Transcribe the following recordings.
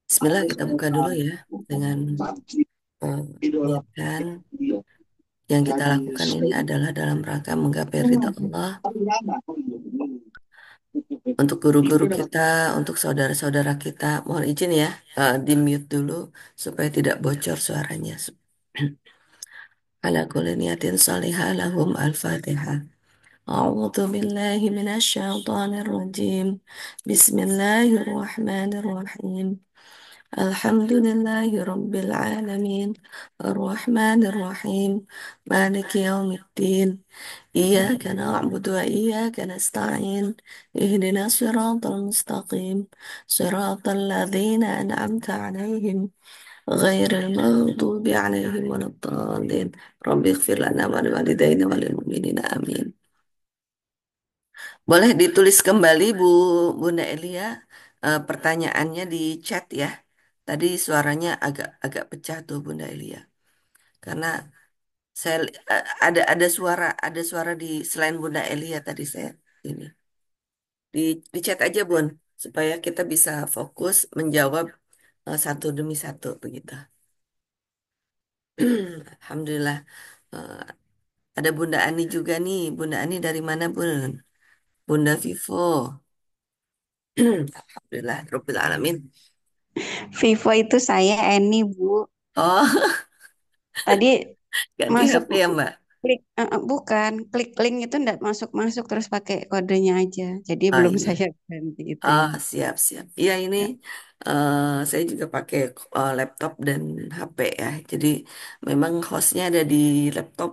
Bismillah, kita buka dulu ya dengan niatkan yang kita lakukan ini adalah dalam rangka menggapai ridha Allah untuk guru-guru kita, untuk saudara-saudara kita. Mohon izin ya, di mute dulu supaya tidak bocor suaranya. Ala kulli niyatin salihah lahum al-fatihah. أعوذ بالله من الشيطان الرجيم بسم الله الرحمن الرحيم الحمد لله رب العالمين الرحمن الرحيم مالك يوم الدين إياك نعبد وإياك نستعين اهدنا الصراط المستقيم صراط الذين أنعمت عليهم غير المغضوب عليهم ولا الضالين رب اغفر لنا ولوالدينا وللمؤمنين آمين. Boleh ditulis kembali Bunda Elia, pertanyaannya di chat ya. Tadi suaranya agak agak pecah tuh Bunda Elia. Karena ada suara di selain Bunda Elia tadi saya ini. Di chat aja Bun supaya kita bisa fokus menjawab satu demi satu begitu. Alhamdulillah. Eh, ada Bunda Ani juga nih. Bunda Ani dari mana Bun? Bunda Vivo. Alhamdulillah, Rabbil Alamin. Vivo itu saya Eni Bu. Oh, Tadi ganti masuk HP ya Mbak? bukan klik link itu enggak masuk masuk terus pakai kodenya aja. Jadi Oh belum iya. saya ganti Oh, itunya. siap, siap. Iya ini Ya. saya juga pakai laptop dan HP ya. Jadi memang hostnya ada di laptop,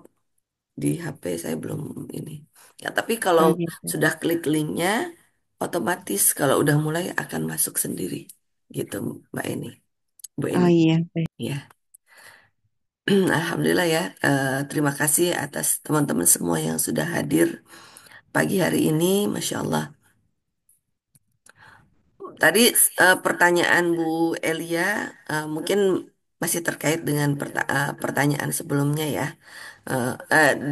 di HP saya belum ini. Ya, tapi kalau Oh gitu. sudah klik linknya, otomatis kalau udah mulai akan masuk sendiri. Gitu Mbak Eni. Bu Oh Eni. iya. Ya. Alhamdulillah ya. Terima kasih atas teman-teman semua yang sudah hadir pagi hari ini. Masya Allah. Tadi pertanyaan Bu Elia mungkin masih terkait dengan pertanyaan sebelumnya ya,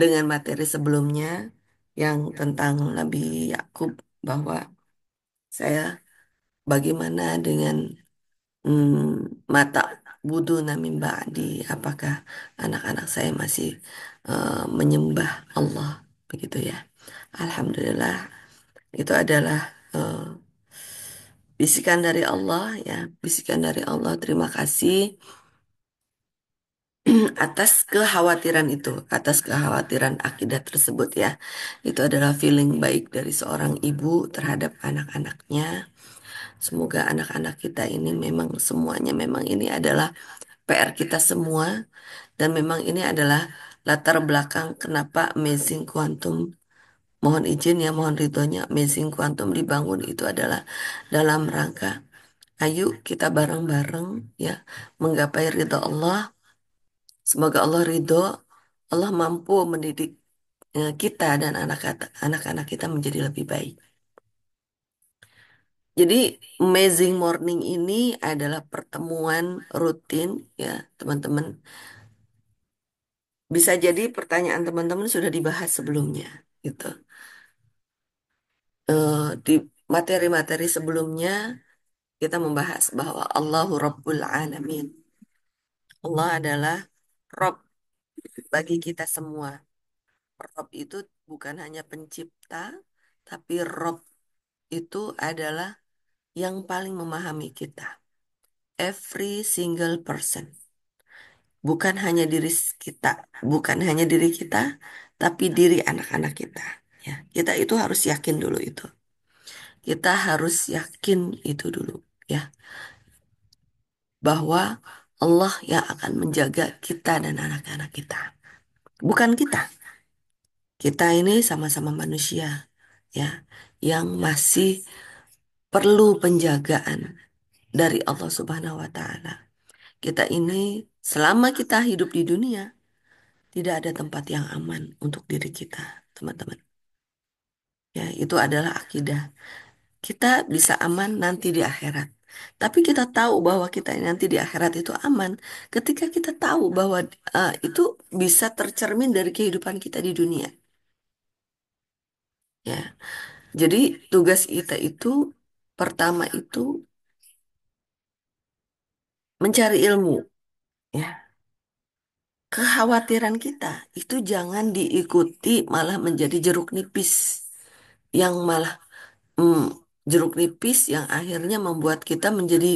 dengan materi sebelumnya yang tentang Nabi Yakub bahwa saya bagaimana dengan mata budu namin ba'di, apakah anak-anak saya masih menyembah Allah begitu ya. Alhamdulillah itu adalah eh, bisikan dari Allah ya, bisikan dari Allah. Terima kasih atas kekhawatiran itu, atas kekhawatiran akidah tersebut ya. Itu adalah feeling baik dari seorang ibu terhadap anak-anaknya. Semoga anak-anak kita ini memang semuanya memang ini adalah PR kita semua dan memang ini adalah latar belakang kenapa Amazing Quantum mohon izin ya, mohon ridhonya Amazing Quantum dibangun itu adalah dalam rangka ayo kita bareng-bareng ya menggapai ridho Allah. Semoga Allah ridho, Allah mampu mendidik kita dan anak-anak kita menjadi lebih baik. Jadi Amazing Morning ini adalah pertemuan rutin ya teman-teman. Bisa jadi pertanyaan teman-teman sudah dibahas sebelumnya gitu. Di materi-materi sebelumnya kita membahas bahwa Allahu Rabbul Alamin. Allah adalah Rob bagi kita semua. Rob itu bukan hanya pencipta, tapi Rob itu adalah yang paling memahami kita. Every single person. Bukan hanya kita, bukan hanya diri kita, tapi diri anak-anak kita. Ya, kita itu harus yakin dulu itu. Kita harus yakin itu dulu, ya, bahwa Allah yang akan menjaga kita dan anak-anak kita. Bukan kita. Kita ini sama-sama manusia, ya, yang masih perlu penjagaan dari Allah Subhanahu wa taala. Kita ini selama kita hidup di dunia tidak ada tempat yang aman untuk diri kita, teman-teman. Ya, itu adalah akidah. Kita bisa aman nanti di akhirat. Tapi kita tahu bahwa kita nanti di akhirat itu aman ketika kita tahu bahwa itu bisa tercermin dari kehidupan kita di dunia. Ya, jadi tugas kita itu pertama itu mencari ilmu, ya. Kekhawatiran kita itu jangan diikuti malah menjadi jeruk nipis yang malah mm, jeruk nipis yang akhirnya membuat kita menjadi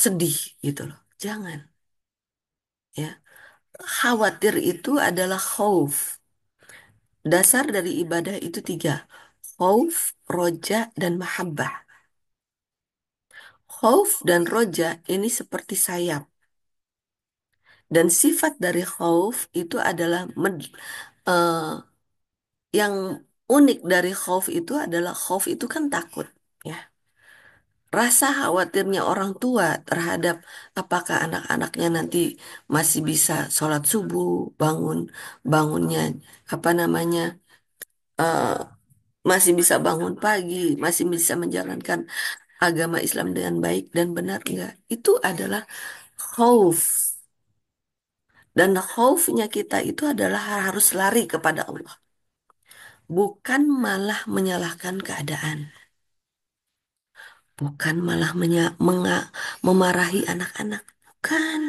sedih gitu loh. Jangan, ya. Khawatir itu adalah khauf. Dasar dari ibadah itu tiga. Khauf, roja, dan mahabbah. Khauf dan roja ini seperti sayap. Dan sifat dari khauf itu adalah eh, yang unik dari khauf itu adalah khauf itu kan takut, ya. Rasa khawatirnya orang tua terhadap apakah anak-anaknya nanti masih bisa sholat subuh, bangunnya apa namanya, eh, masih bisa bangun pagi, masih bisa menjalankan agama Islam dengan baik dan benar enggak? Itu adalah khauf. Dan khaufnya kita itu adalah harus lari kepada Allah, bukan malah menyalahkan keadaan, bukan malah memarahi anak-anak, bukan.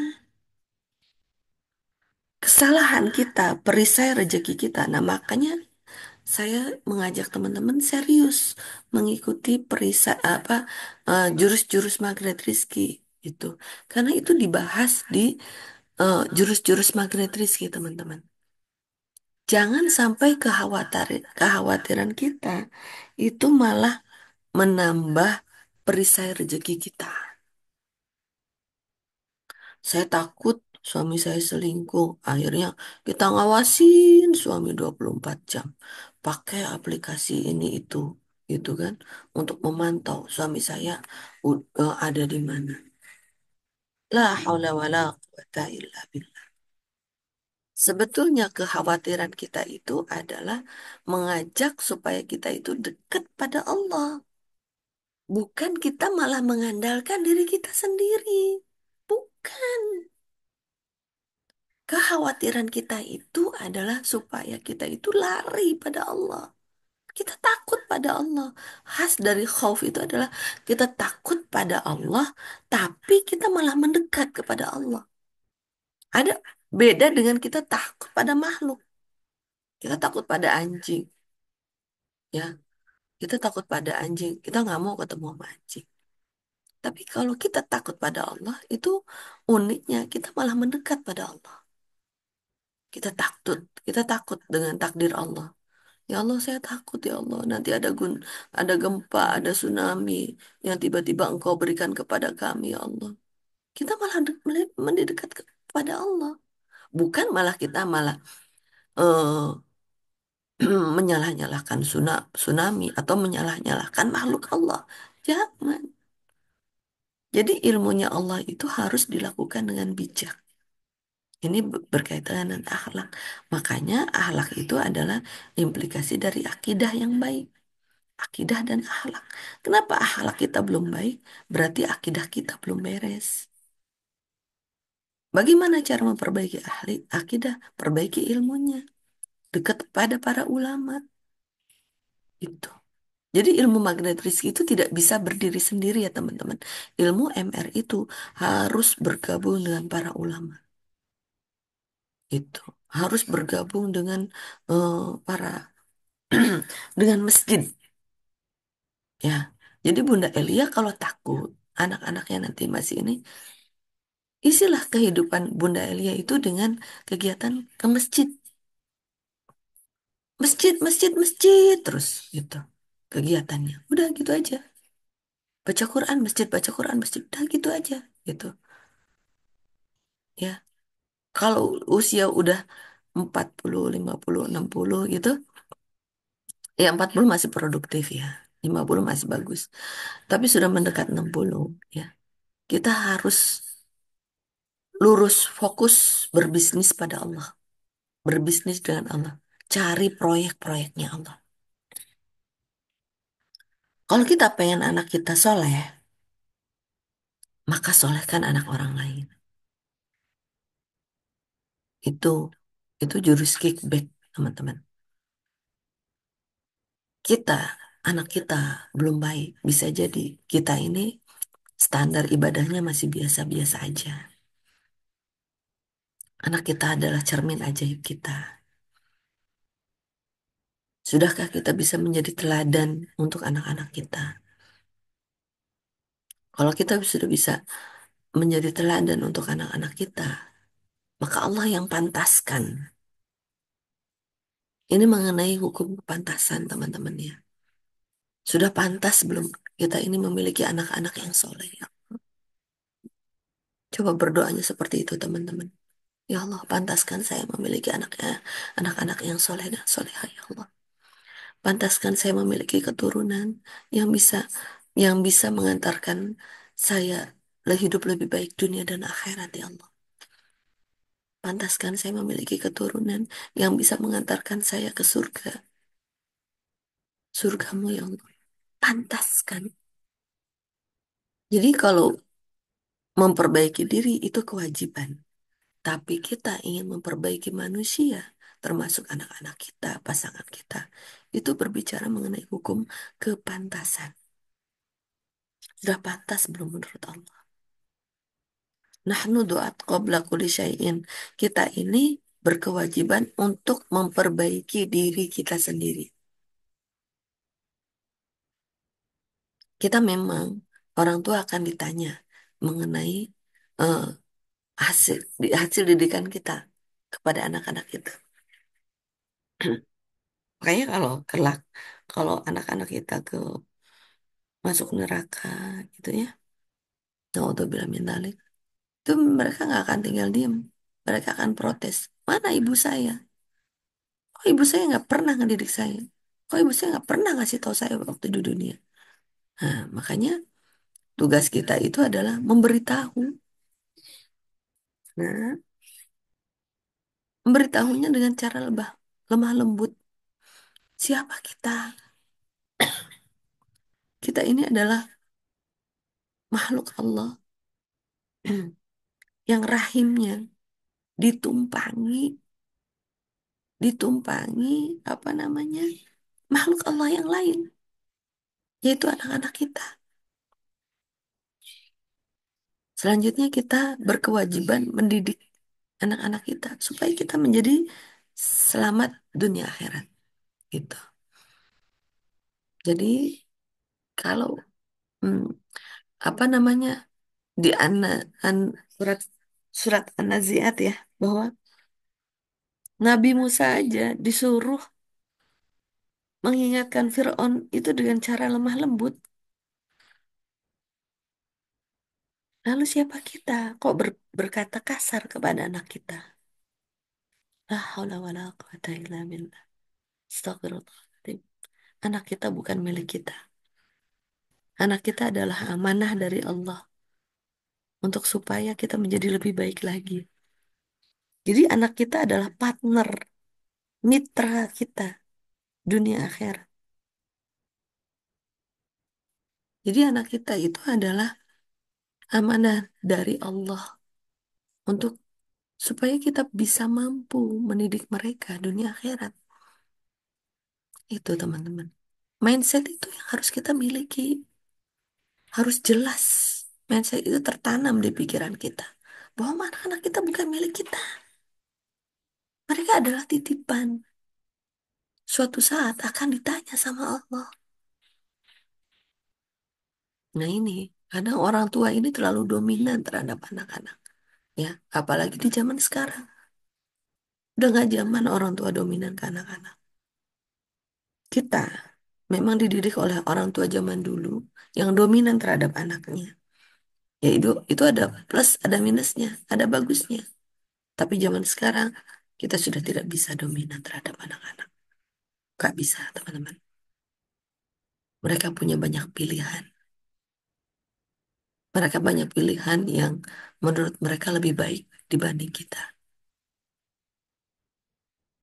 Kesalahan kita, perisai rezeki kita. Nah, makanya saya mengajak teman-teman serius mengikuti jurus-jurus magnet rizki itu. Karena itu dibahas di jurus-jurus magnet rizki, teman-teman. Jangan sampai kekhawatiran kita itu malah menambah perisai rezeki kita. Saya takut suami saya selingkuh. Akhirnya kita ngawasin suami 24 jam. Pakai aplikasi ini itu. Gitu kan. Untuk memantau suami saya ada di mana. La haula wa la quwata illa billah. Sebetulnya kekhawatiran kita itu adalah mengajak supaya kita itu dekat pada Allah. Bukan kita malah mengandalkan diri kita sendiri. Bukan. Kekhawatiran kita itu adalah supaya kita itu lari pada Allah. Kita takut pada Allah. Khas dari khauf itu adalah kita takut pada Allah, tapi kita malah mendekat kepada Allah. Ada beda dengan kita takut pada makhluk. Kita takut pada anjing, ya. Kita takut pada anjing. Kita nggak mau ketemu sama anjing. Tapi kalau kita takut pada Allah, itu uniknya kita malah mendekat pada Allah. Kita takut dengan takdir Allah. Ya Allah, saya takut ya Allah. Nanti ada gempa, ada tsunami yang tiba-tiba Engkau berikan kepada kami ya Allah. Kita malah mendekat kepada Allah. Bukan malah kita malah eh, menyalah-nyalahkan tsunami atau menyalah-nyalahkan makhluk Allah. Jangan. Jadi ilmunya Allah itu harus dilakukan dengan bijak. Ini berkaitan dengan akhlak. Makanya akhlak itu adalah implikasi dari akidah yang baik. Akidah dan akhlak. Kenapa akhlak kita belum baik? Berarti akidah kita belum beres. Bagaimana cara memperbaiki akidah? Perbaiki ilmunya. Dekat pada para ulama. Itu. Jadi ilmu magnetis itu tidak bisa berdiri sendiri ya teman-teman. Ilmu MR itu harus bergabung dengan para ulama. Itu. Harus bergabung dengan eh, para dengan masjid. Ya. Jadi Bunda Elia kalau takut anak-anaknya nanti masih ini, isilah kehidupan Bunda Elia itu dengan kegiatan ke masjid. Masjid, masjid, masjid terus gitu. Kegiatannya. Udah gitu aja. Baca Quran, masjid, baca Quran, masjid. Udah gitu aja gitu. Ya. Kalau usia udah 40, 50, 60 gitu. Ya 40 masih produktif ya. 50 masih bagus. Tapi sudah mendekat 60 ya. Kita harus lurus fokus berbisnis pada Allah. Berbisnis dengan Allah. Cari proyek-proyeknya Allah. Kalau kita pengen anak kita soleh, maka solehkan anak orang lain. Itu itu jurus kickback, teman-teman. Kita, anak kita belum baik. Bisa jadi kita ini standar ibadahnya masih biasa-biasa aja. Anak kita adalah cermin ajaib kita. Sudahkah kita bisa menjadi teladan untuk anak-anak kita? Kalau kita sudah bisa menjadi teladan untuk anak-anak kita, maka Allah yang pantaskan. Ini mengenai hukum kepantasan, teman-teman ya. Sudah pantas belum kita ini memiliki anak-anak yang soleh? Ya? Coba berdoanya seperti itu, teman-teman. Ya Allah, pantaskan saya memiliki anak-anak yang soleh dan solehah, ya Allah. Pantaskan saya memiliki keturunan yang bisa mengantarkan saya hidup lebih baik dunia dan akhirat, ya Allah. Pantaskan saya memiliki keturunan yang bisa mengantarkan saya ke surga, surgamu, ya Allah. Pantaskan. Jadi kalau memperbaiki diri itu kewajiban. Tapi kita ingin memperbaiki manusia, termasuk anak-anak kita, pasangan kita. Itu berbicara mengenai hukum kepantasan. Sudah pantas belum menurut Allah? Nahnu du'at qabla kulli syai'in. Kita ini berkewajiban untuk memperbaiki diri kita sendiri. Kita memang, orang tua akan ditanya mengenai eh, hasil didikan kita kepada anak-anak kita. Makanya kalau anak-anak kita masuk neraka gitu ya, naudzubillah min dzalik, itu mereka nggak akan tinggal diam, mereka akan protes. Mana ibu saya? Kok ibu saya nggak pernah ngedidik saya? Kok ibu saya nggak pernah ngasih tahu saya waktu di dunia? Nah, makanya tugas kita itu adalah memberitahu. Nah, memberitahunya dengan cara lemah lembut. Siapa kita? Kita ini adalah makhluk Allah yang rahimnya ditumpangi ditumpangi apa namanya, makhluk Allah yang lain, yaitu anak-anak kita. Selanjutnya kita berkewajiban mendidik anak-anak kita supaya kita menjadi selamat dunia akhirat gitu. Jadi kalau hmm, apa namanya di surat surat An-Nazi'at ya, bahwa Nabi Musa aja disuruh mengingatkan Fir'aun itu dengan cara lemah lembut. Lalu siapa kita kok berkata kasar kepada anak kita? La haula wala quwata illa billah. Astagfirullahaladzim. Anak kita bukan milik kita. Anak kita adalah amanah dari Allah untuk supaya kita menjadi lebih baik lagi. Jadi anak kita adalah partner, mitra kita dunia akhirat. Jadi anak kita itu adalah amanah dari Allah untuk supaya kita bisa mampu mendidik mereka dunia akhirat. Itu teman-teman. Mindset itu yang harus kita miliki. Harus jelas. Mindset itu tertanam di pikiran kita. Bahwa anak-anak kita bukan milik kita. Mereka adalah titipan. Suatu saat akan ditanya sama Allah. Nah ini, kadang orang tua ini terlalu dominan terhadap anak-anak. Ya, apalagi di zaman sekarang. Udah nggak zaman orang tua dominan ke anak-anak. Kita memang dididik oleh orang tua zaman dulu yang dominan terhadap anaknya. Ya itu ada plus, ada minusnya, ada bagusnya. Tapi zaman sekarang kita sudah tidak bisa dominan terhadap anak-anak. Gak bisa, teman-teman. Mereka punya banyak pilihan. Mereka banyak pilihan yang menurut mereka lebih baik dibanding kita.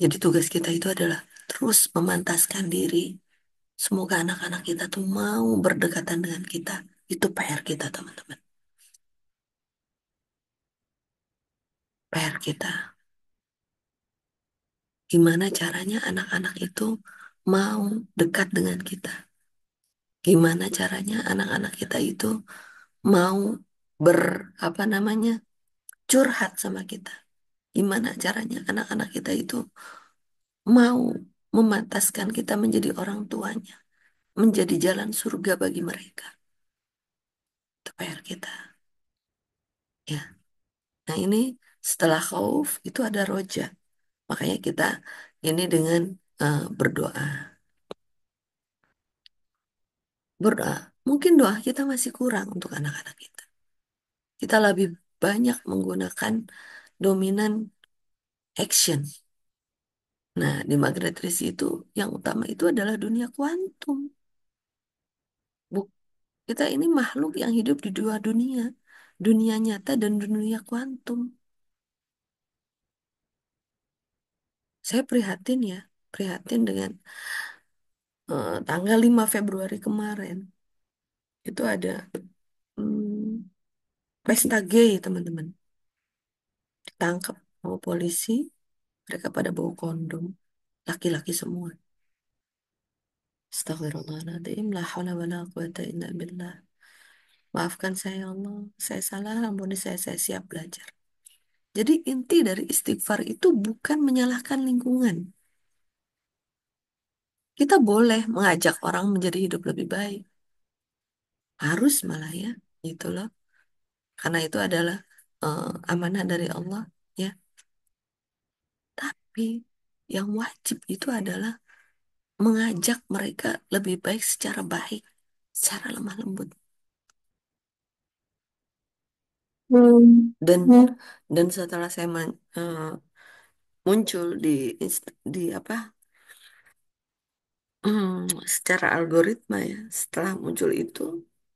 Jadi tugas kita itu adalah terus memantaskan diri. Semoga anak-anak kita tuh mau berdekatan dengan kita. Itu PR kita, teman-teman. PR kita. Gimana caranya anak-anak itu mau dekat dengan kita? Gimana caranya anak-anak kita itu mau ber apa namanya curhat sama kita. Gimana caranya anak-anak kita itu mau memantaskan kita menjadi orang tuanya, menjadi jalan surga bagi mereka. Itu PR kita. Ya. Nah ini setelah khauf itu ada roja. Makanya kita ini dengan berdoa. Berdoa. Mungkin doa kita masih kurang untuk anak-anak kita. Kita lebih banyak menggunakan dominan action. Nah, di Margaret Rees itu yang utama itu adalah dunia kuantum. Buk, kita ini makhluk yang hidup di dua dunia, dunia nyata dan dunia kuantum. Saya prihatin ya, prihatin dengan tanggal 5 Februari kemarin. Itu ada pesta gay, teman-teman. Ditangkap sama polisi, mereka pada bawa kondom. Laki-laki semua. Astagfirullahaladzim, la hawla wa la quwata illa billah. Maafkan saya ya Allah, saya salah, ampuni saya siap belajar. Jadi inti dari istighfar itu bukan menyalahkan lingkungan. Kita boleh mengajak orang menjadi hidup lebih baik. Harus malah ya, gitu loh. Karena itu adalah amanah dari Allah, ya. Tapi yang wajib itu adalah mengajak mereka lebih baik secara baik, secara lemah lembut. Dan dan setelah saya muncul di apa secara algoritma ya, setelah muncul itu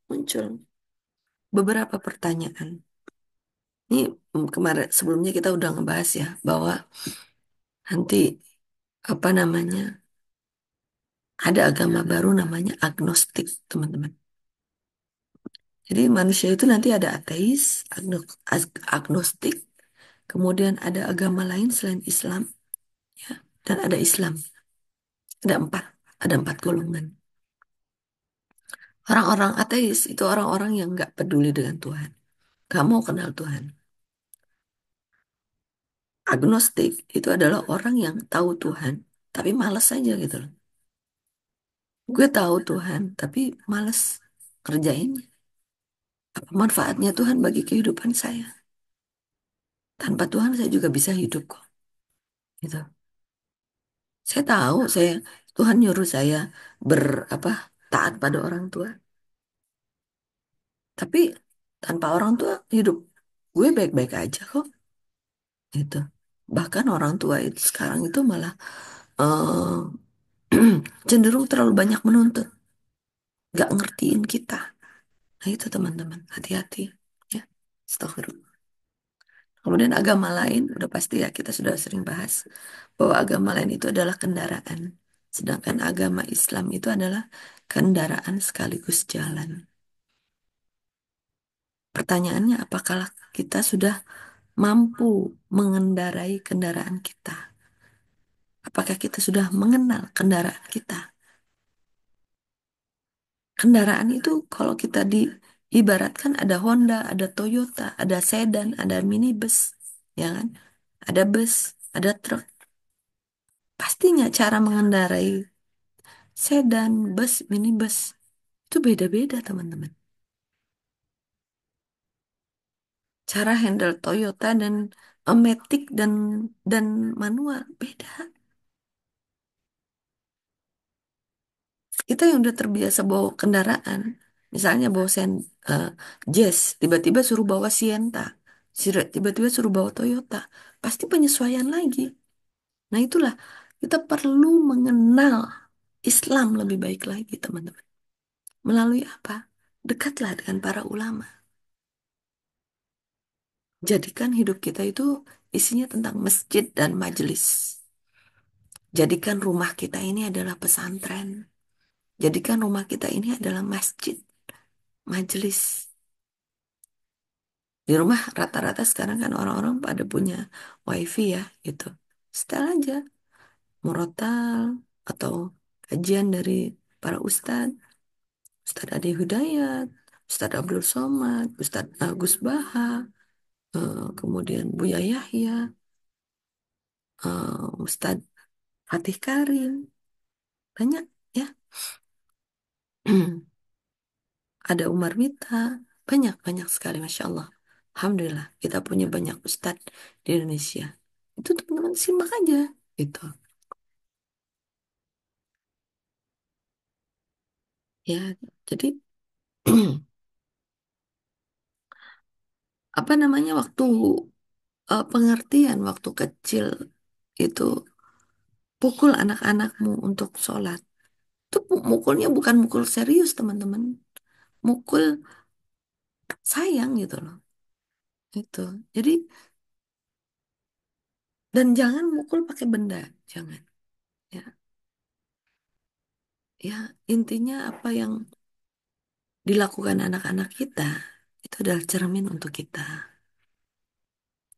muncul beberapa pertanyaan. Ini kemarin sebelumnya kita udah ngebahas ya bahwa nanti apa namanya ada agama baru namanya agnostik, teman-teman. Jadi manusia itu nanti ada ateis, agnostik, kemudian ada agama lain selain Islam, ya, dan ada Islam. Ada empat, ada empat golongan. Orang-orang ateis itu orang-orang yang nggak peduli dengan Tuhan, nggak mau kenal Tuhan. Agnostik itu adalah orang yang tahu Tuhan, tapi malas saja gitu loh. Gue tahu Tuhan, tapi malas kerjain. Apa manfaatnya Tuhan bagi kehidupan saya? Tanpa Tuhan saya juga bisa hidup kok. Gitu. Saya tahu Tuhan nyuruh saya ber apa taat pada orang tua, tapi tanpa orang tua hidup gue baik-baik aja kok. Gitu. Bahkan orang tua itu sekarang itu malah cenderung terlalu banyak menuntut, nggak ngertiin kita. Nah itu teman-teman, hati-hati. Ya, astagfirullah. Kemudian agama lain, udah pasti ya kita sudah sering bahas bahwa agama lain itu adalah kendaraan. Sedangkan agama Islam itu adalah kendaraan sekaligus jalan. Pertanyaannya, apakah kita sudah mampu mengendarai kendaraan kita? Apakah kita sudah mengenal kendaraan kita? Kendaraan itu kalau kita diibaratkan ada Honda, ada Toyota, ada sedan, ada minibus, ya kan? Ada bus, ada truk. Pastinya cara mengendarai sedan, bus, minibus itu beda-beda, teman-teman. Cara handle Toyota dan Matic dan manual beda. Kita yang udah terbiasa bawa kendaraan, misalnya bawa eh, Jazz, tiba-tiba suruh bawa Sienta, tiba-tiba suruh bawa Toyota, pasti penyesuaian lagi. Nah itulah kita perlu mengenal Islam lebih baik lagi, teman-teman. Melalui apa? Dekatlah dengan para ulama. Jadikan hidup kita itu isinya tentang masjid dan majelis. Jadikan rumah kita ini adalah pesantren. Jadikan rumah kita ini adalah masjid, majelis. Di rumah rata-rata sekarang kan orang-orang pada punya wifi ya gitu. Setel aja murotal atau kajian dari para ustadz, Ustadz Adi Hidayat, Ustadz Abdul Somad, Ustadz Agus Baha, kemudian Buya Yahya, Ustadz Fatih Karim, banyak ya. Ada Umar Mita, banyak sekali, Masya Allah. Alhamdulillah, kita punya banyak ustadz di Indonesia. Itu teman-teman simak aja, gitu. Ya, jadi apa namanya waktu pengertian waktu kecil itu pukul anak-anakmu untuk sholat. Itu mukulnya bukan mukul serius, teman-teman. Mukul sayang gitu loh. Itu. Jadi dan jangan mukul pakai benda, jangan. Ya, ya intinya apa yang dilakukan anak-anak kita itu adalah cermin untuk kita.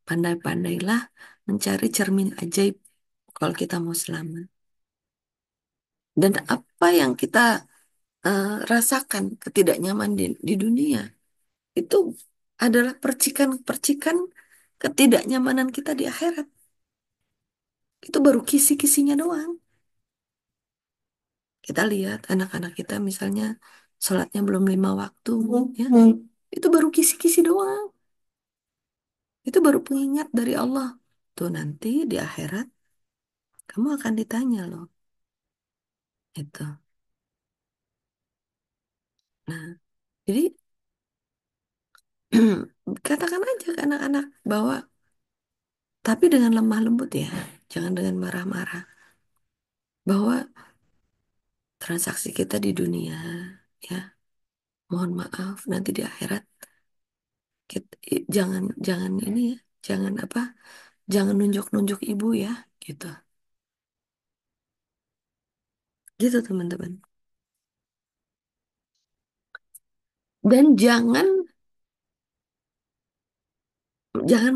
Pandai-pandailah mencari cermin ajaib kalau kita mau selamat. Dan apa yang kita rasakan ketidaknyaman di dunia itu adalah percikan-percikan ketidaknyamanan kita di akhirat. Itu baru kisi-kisinya doang. Kita lihat anak-anak kita misalnya sholatnya belum 5 waktu, ya. Itu baru kisi-kisi doang. Itu baru pengingat dari Allah. Tuh nanti di akhirat kamu akan ditanya loh. Itu. Nah, jadi katakan aja ke anak-anak bahwa tapi dengan lemah lembut ya, jangan dengan marah-marah. Bahwa transaksi kita di dunia, ya, mohon maaf nanti di akhirat jangan jangan ini ya, jangan apa, jangan nunjuk-nunjuk ibu ya, gitu. Gitu teman-teman. Dan jangan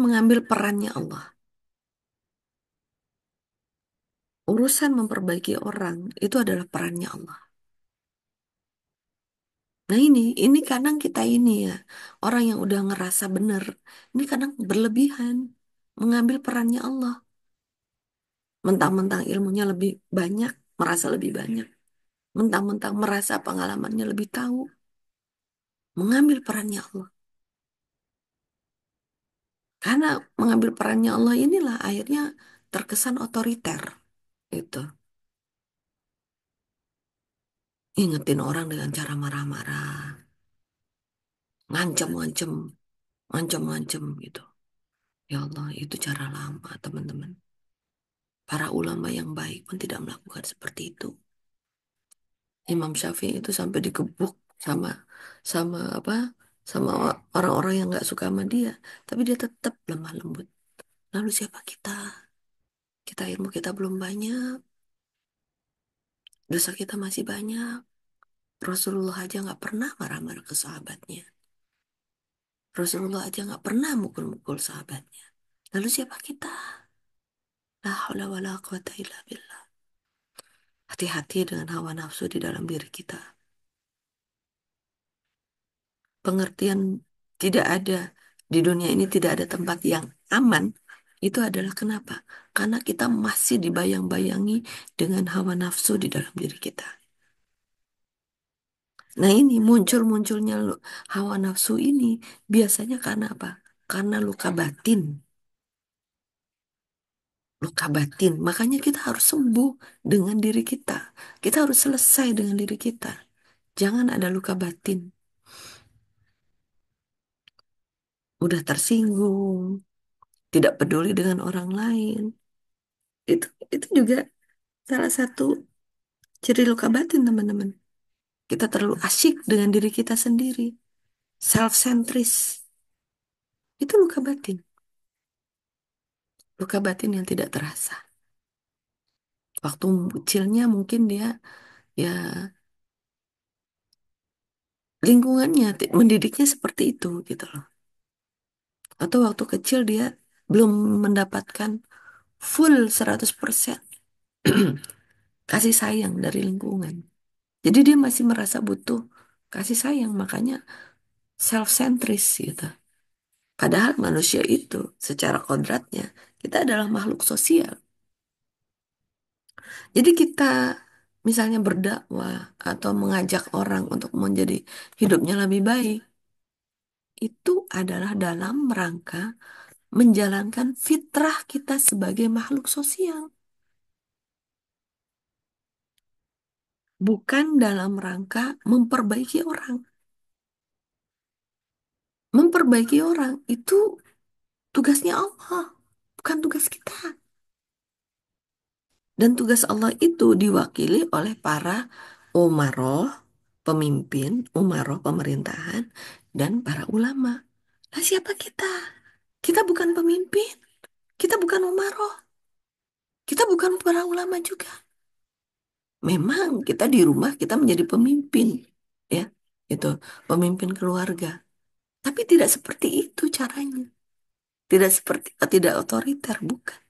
mengambil perannya Allah. Urusan memperbaiki orang itu adalah perannya Allah. Nah ini kadang kita ini ya, orang yang udah ngerasa bener, ini kadang berlebihan mengambil perannya Allah. Mentang-mentang ilmunya lebih banyak, merasa lebih banyak. Mentang-mentang merasa pengalamannya lebih tahu, mengambil perannya Allah. Karena mengambil perannya Allah inilah akhirnya terkesan otoriter. Itu. Ingetin orang dengan cara marah-marah, ngancem-ngancem, ngancem-ngancem gitu. Ya Allah, itu cara lama, teman-teman. Para ulama yang baik pun tidak melakukan seperti itu. Imam Syafi'i itu sampai digebuk sama sama apa? Sama orang-orang yang nggak suka sama dia, tapi dia tetap lemah lembut. Lalu siapa kita? Kita ilmu kita belum banyak, dosa kita masih banyak. Rasulullah aja nggak pernah marah-marah ke sahabatnya. Rasulullah aja nggak pernah mukul-mukul sahabatnya. Lalu siapa kita? La haula wala quwata illa billah. Hati-hati dengan hawa nafsu di dalam diri kita. Pengertian tidak ada di dunia ini, tidak ada tempat yang aman. Itu adalah kenapa? Karena kita masih dibayang-bayangi dengan hawa nafsu di dalam diri kita. Nah ini muncul-munculnya hawa nafsu ini biasanya karena apa? Karena luka batin. Luka batin. Makanya kita harus sembuh dengan diri kita. Kita harus selesai dengan diri kita. Jangan ada luka batin. Udah tersinggung, tidak peduli dengan orang lain. Itu juga salah satu ciri luka batin, teman-teman. Kita terlalu asyik dengan diri kita sendiri. Self-centris. Itu luka batin. Luka batin yang tidak terasa. Waktu kecilnya mungkin dia ya lingkungannya mendidiknya seperti itu gitu loh. Atau waktu kecil dia belum mendapatkan full 100% kasih sayang dari lingkungan. Jadi dia masih merasa butuh kasih sayang. Makanya self-centris gitu. Padahal manusia itu secara kodratnya kita adalah makhluk sosial. Jadi kita misalnya berdakwah atau mengajak orang untuk menjadi hidupnya lebih baik, itu adalah dalam rangka menjalankan fitrah kita sebagai makhluk sosial, bukan dalam rangka memperbaiki orang. Memperbaiki orang itu tugasnya Allah, bukan tugas kita. Dan tugas Allah itu diwakili oleh para umaroh, pemimpin, umaroh pemerintahan, dan para ulama. Nah, siapa kita? Kita bukan pemimpin, kita bukan umaroh, kita bukan para ulama juga. Memang kita di rumah kita menjadi pemimpin, ya, itu pemimpin keluarga. Tapi tidak seperti itu caranya. Tidak seperti, tidak otoriter, bukan.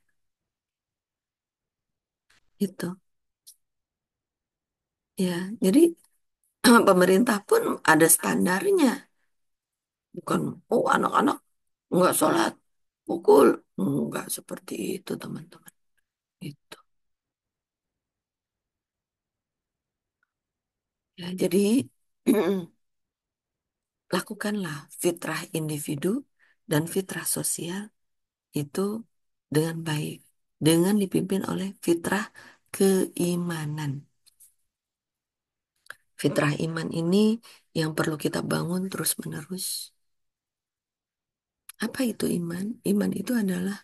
Itu, ya. Jadi pemerintah pun ada standarnya. Bukan, oh anak-anak nggak sholat, pukul. Nggak seperti itu, teman-teman. Itu. Ya, jadi lakukanlah fitrah individu dan fitrah sosial itu dengan baik, dengan dipimpin oleh fitrah keimanan. Fitrah iman ini yang perlu kita bangun terus-menerus. Apa itu iman? Iman itu adalah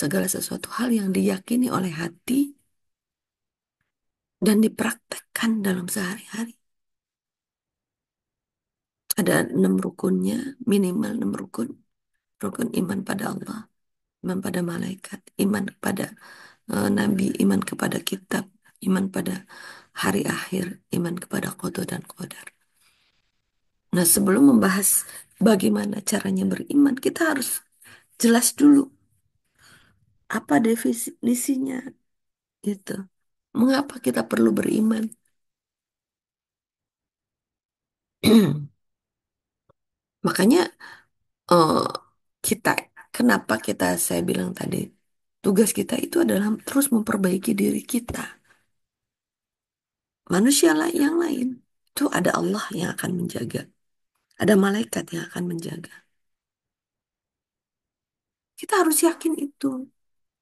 segala sesuatu hal yang diyakini oleh hati dan dipraktekkan dalam sehari-hari. Ada 6 rukunnya, minimal 6 rukun. Rukun iman pada Allah, iman pada malaikat, iman kepada nabi, iman kepada kitab, iman pada hari akhir, iman kepada qada dan qadar. Nah, sebelum membahas bagaimana caranya beriman, kita harus jelas dulu apa definisinya gitu. Mengapa kita perlu beriman? Makanya eh, kita, kenapa saya bilang tadi, tugas kita itu adalah terus memperbaiki diri kita. Manusia yang lain itu ada Allah yang akan menjaga, ada malaikat yang akan menjaga. Kita harus yakin itu.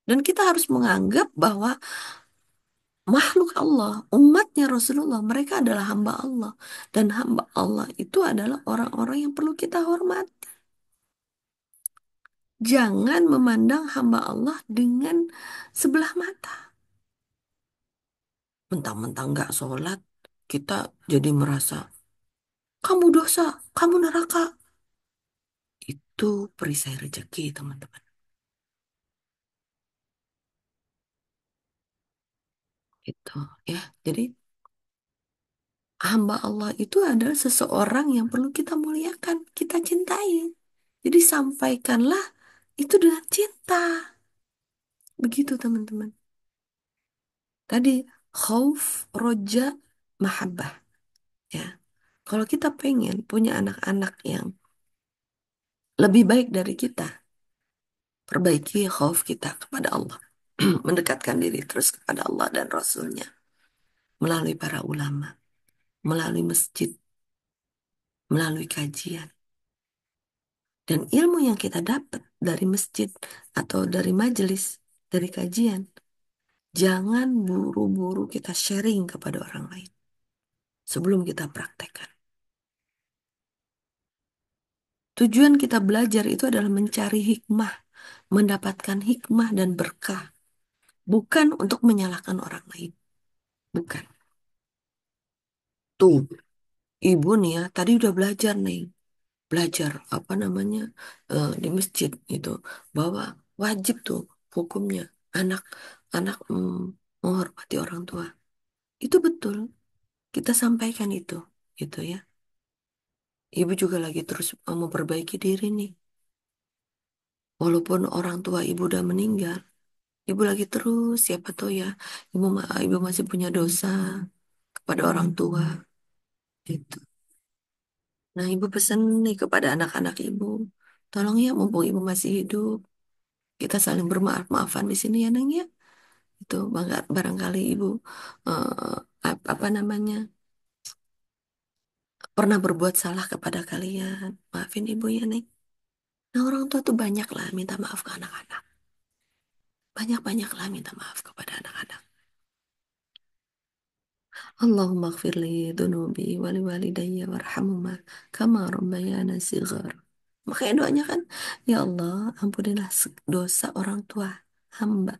Dan kita harus menganggap bahwa makhluk Allah, umatnya Rasulullah, mereka adalah hamba Allah. Dan hamba Allah itu adalah orang-orang yang perlu kita hormati. Jangan memandang hamba Allah dengan sebelah mata. Mentang-mentang nggak sholat, kita jadi merasa, kamu dosa, kamu neraka. Itu perisai rezeki, teman-teman. Itu, ya. Jadi, hamba Allah itu adalah seseorang yang perlu kita muliakan, kita cintai. Jadi, sampaikanlah itu dengan cinta. Begitu, teman-teman. Tadi, khauf, roja, mahabbah. Ya. Kalau kita pengen punya anak-anak yang lebih baik dari kita, perbaiki khauf kita kepada Allah. Mendekatkan diri terus kepada Allah dan Rasulnya. Melalui para ulama, melalui masjid, melalui kajian. Dan ilmu yang kita dapat dari masjid atau dari majelis, dari kajian, jangan buru-buru kita sharing kepada orang lain sebelum kita praktekkan. Tujuan kita belajar itu adalah mencari hikmah, mendapatkan hikmah dan berkah, bukan untuk menyalahkan orang lain. Bukan. Tuh, ibu nih ya, tadi udah belajar nih. Belajar apa namanya di masjid itu bahwa wajib tuh hukumnya anak anak menghormati orang tua. Itu betul. Kita sampaikan itu, gitu ya. Ibu juga lagi terus mau memperbaiki diri nih. Walaupun orang tua ibu udah meninggal, ibu lagi terus, siapa tahu ya, ibu masih punya dosa kepada orang tua. Gitu. Nah, ibu pesan nih kepada anak-anak ibu, tolong ya mumpung ibu masih hidup, kita saling bermaaf-maafan di sini ya Neng ya. Itu barangkali ibu apa namanya pernah berbuat salah kepada kalian. Maafin ibu ya Neng. Nah, orang tua tuh banyak lah minta maaf ke anak-anak. Banyak-banyak lah minta maaf kepada anak-anak. Allahumma gfirli dunubi wali walidayya warhamhuma kama rabbayana sighar. Makanya doanya kan, ya Allah, ampunilah dosa orang tua hamba.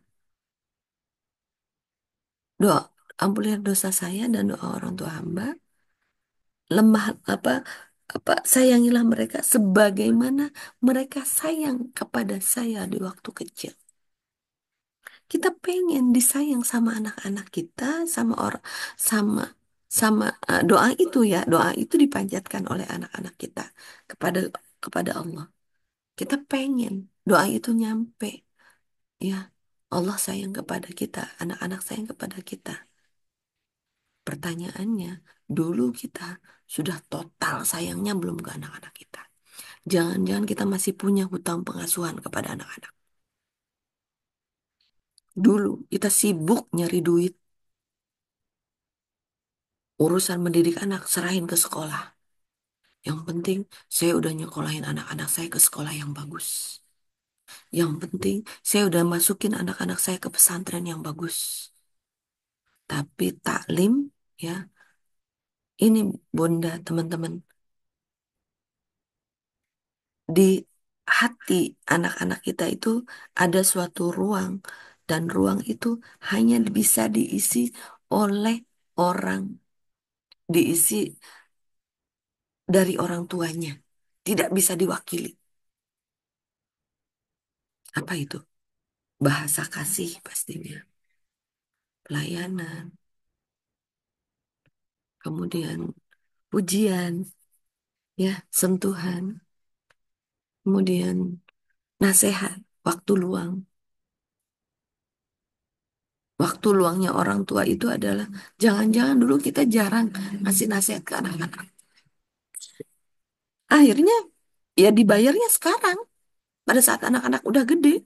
Doa, ampunilah dosa saya dan doa orang tua hamba. Lemah apa sayangilah mereka sebagaimana mereka sayang kepada saya di waktu kecil. Kita pengen disayang sama anak-anak kita, sama orang, sama sama doa itu ya, doa itu dipanjatkan oleh anak-anak kita kepada kepada Allah. Kita pengen doa itu nyampe, ya. Allah sayang kepada kita, anak-anak sayang kepada kita. Pertanyaannya, dulu kita sudah total sayangnya belum ke anak-anak kita. Jangan-jangan kita masih punya hutang pengasuhan kepada anak-anak. Dulu kita sibuk nyari duit, urusan mendidik anak serahin ke sekolah. Yang penting saya udah nyekolahin anak-anak saya ke sekolah yang bagus. Yang penting saya udah masukin anak-anak saya ke pesantren yang bagus. Tapi taklim, ya, ini bunda teman-teman, di hati anak-anak kita itu ada suatu ruang, dan ruang itu hanya bisa diisi oleh orang, diisi dari orang tuanya, tidak bisa diwakili. Apa itu? Bahasa kasih pastinya, pelayanan, kemudian pujian, ya, sentuhan, kemudian nasihat, waktu luang. Waktu luangnya orang tua itu adalah, jangan-jangan dulu kita jarang ngasih nasihat ke anak-anak. Akhirnya ya dibayarnya sekarang, pada saat anak-anak udah gede.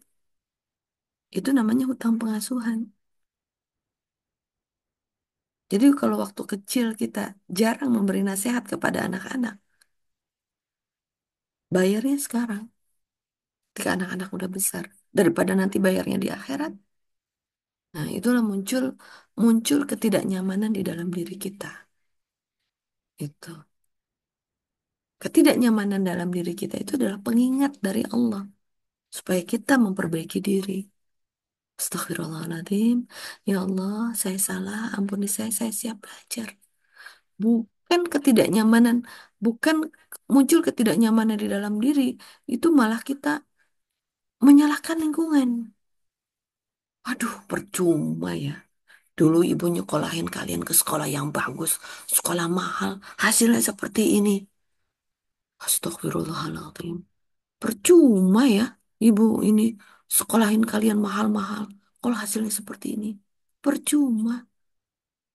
Itu namanya hutang pengasuhan. Jadi kalau waktu kecil kita jarang memberi nasihat kepada anak-anak, bayarnya sekarang. Ketika anak-anak udah besar. Daripada nanti bayarnya di akhirat. Nah, itulah muncul muncul ketidaknyamanan di dalam diri kita. Itu. Ketidaknyamanan dalam diri kita itu adalah pengingat dari Allah supaya kita memperbaiki diri. Astagfirullahaladzim. Ya Allah, saya salah. Ampuni saya siap belajar. Bukan ketidaknyamanan, bukan muncul ketidaknyamanan di dalam diri. Itu malah kita menyalahkan lingkungan. Aduh, percuma ya. Dulu ibu nyekolahin kalian ke sekolah yang bagus, sekolah mahal, hasilnya seperti ini. Astagfirullahaladzim. Percuma ya, ibu ini sekolahin kalian mahal-mahal, kalau hasilnya seperti ini. Percuma.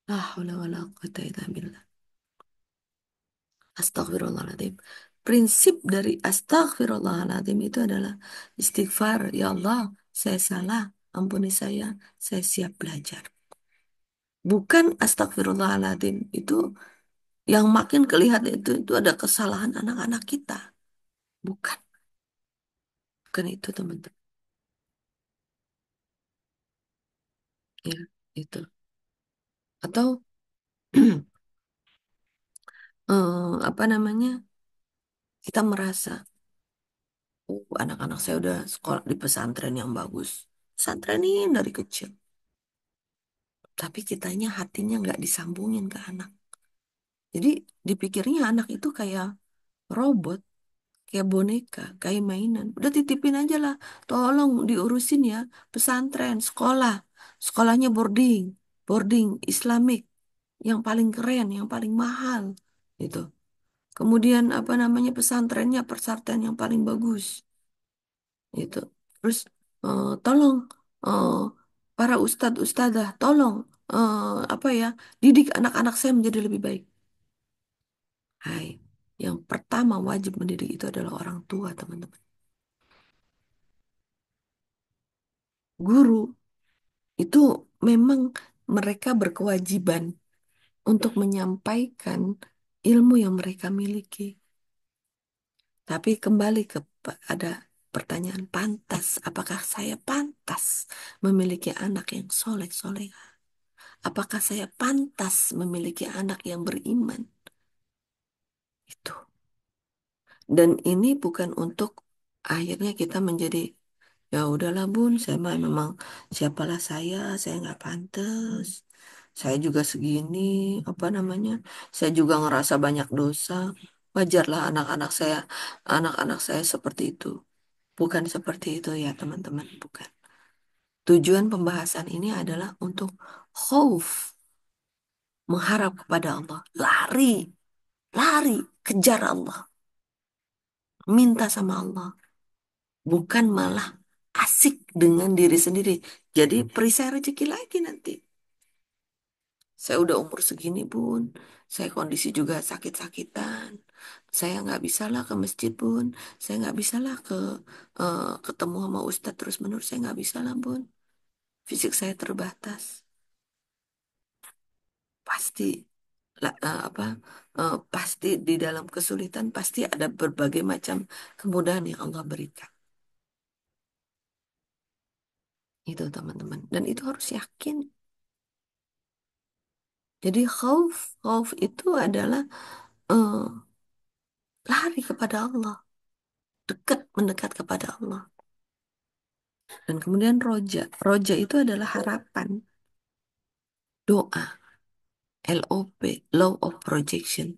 La haula wala quwata illa billah. Astagfirullahaladzim. Prinsip dari astagfirullahaladzim itu adalah istighfar. Ya Allah, saya salah. Ampuni saya siap belajar. Bukan astagfirullahaladzim. Itu yang makin kelihatan itu ada kesalahan anak-anak kita. Bukan, bukan itu teman-teman. Ya, itu. Atau apa namanya? Kita merasa, oh, anak-anak saya udah sekolah di pesantren yang bagus. Pesantren ini dari kecil. Tapi kitanya hatinya nggak disambungin ke anak. Jadi dipikirnya anak itu kayak robot, kayak boneka, kayak mainan. Udah titipin aja lah, tolong diurusin ya, pesantren, sekolah. Sekolahnya boarding, boarding Islamik, yang paling keren, yang paling mahal. Gitu. Kemudian apa namanya pesantrennya, pesantren yang paling bagus. Gitu. Terus tolong eh, para ustadz ustadzah, tolong apa ya, didik anak-anak saya menjadi lebih baik. Hai. Yang pertama wajib mendidik itu adalah orang tua, teman-teman. Guru itu memang mereka berkewajiban untuk menyampaikan ilmu yang mereka miliki. Tapi kembali kepada pertanyaan pantas, apakah saya pantas memiliki anak yang soleh-soleh? Apakah saya pantas memiliki anak yang beriman? Itu. Dan ini bukan untuk akhirnya kita menjadi, ya udahlah bun, saya mah memang siapalah saya nggak pantas. Saya juga segini, apa namanya? Saya juga ngerasa banyak dosa. Wajarlah anak-anak saya seperti itu. Bukan seperti itu ya teman-teman, bukan. Tujuan pembahasan ini adalah untuk khauf, mengharap kepada Allah, lari, lari, kejar Allah, minta sama Allah, bukan malah asik dengan diri sendiri. Jadi perisai rezeki lagi nanti. Saya udah umur segini, Bun. Saya kondisi juga sakit-sakitan. Saya nggak bisa lah ke masjid, Bun. Saya nggak bisa lah ketemu sama Ustadz terus-menerus. Saya nggak bisa lah, Bun. Fisik saya terbatas. Pasti pasti di dalam kesulitan pasti ada berbagai macam kemudahan yang Allah berikan. Itu teman-teman. Dan itu harus yakin. Jadi khauf itu adalah eh, lari kepada Allah, dekat mendekat kepada Allah. Dan kemudian roja itu adalah harapan, doa, LOP, Law of Projection.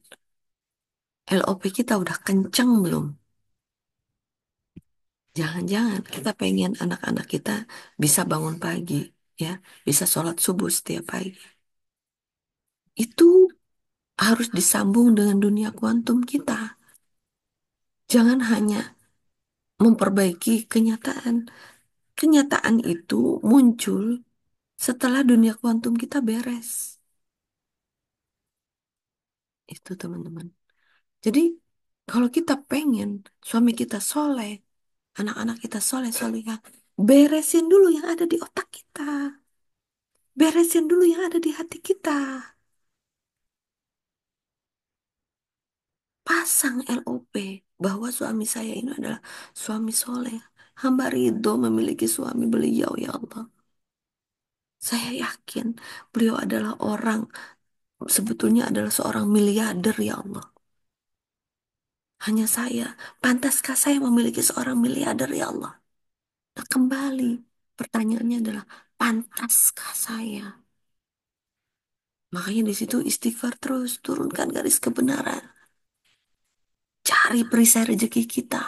LOP kita udah kenceng belum? Jangan-jangan kita pengen anak-anak kita bisa bangun pagi, ya, bisa sholat subuh setiap pagi. Itu harus disambung dengan dunia kuantum kita. Jangan hanya memperbaiki kenyataan. Kenyataan itu muncul setelah dunia kuantum kita beres. Itu teman-teman. Jadi kalau kita pengen suami kita soleh, anak-anak kita soleh solehah, beresin dulu yang ada di otak kita. Beresin dulu yang ada di hati kita. Pasang LOP bahwa suami saya ini adalah suami soleh. Hamba ridho memiliki suami beliau, ya Allah. Saya yakin beliau adalah orang, sebetulnya adalah seorang miliarder, ya Allah. Hanya saya, pantaskah saya memiliki seorang miliarder, ya Allah? Nah, kembali, pertanyaannya adalah, pantaskah saya? Makanya di situ istighfar terus, turunkan garis kebenaran. Cari perisai rezeki kita.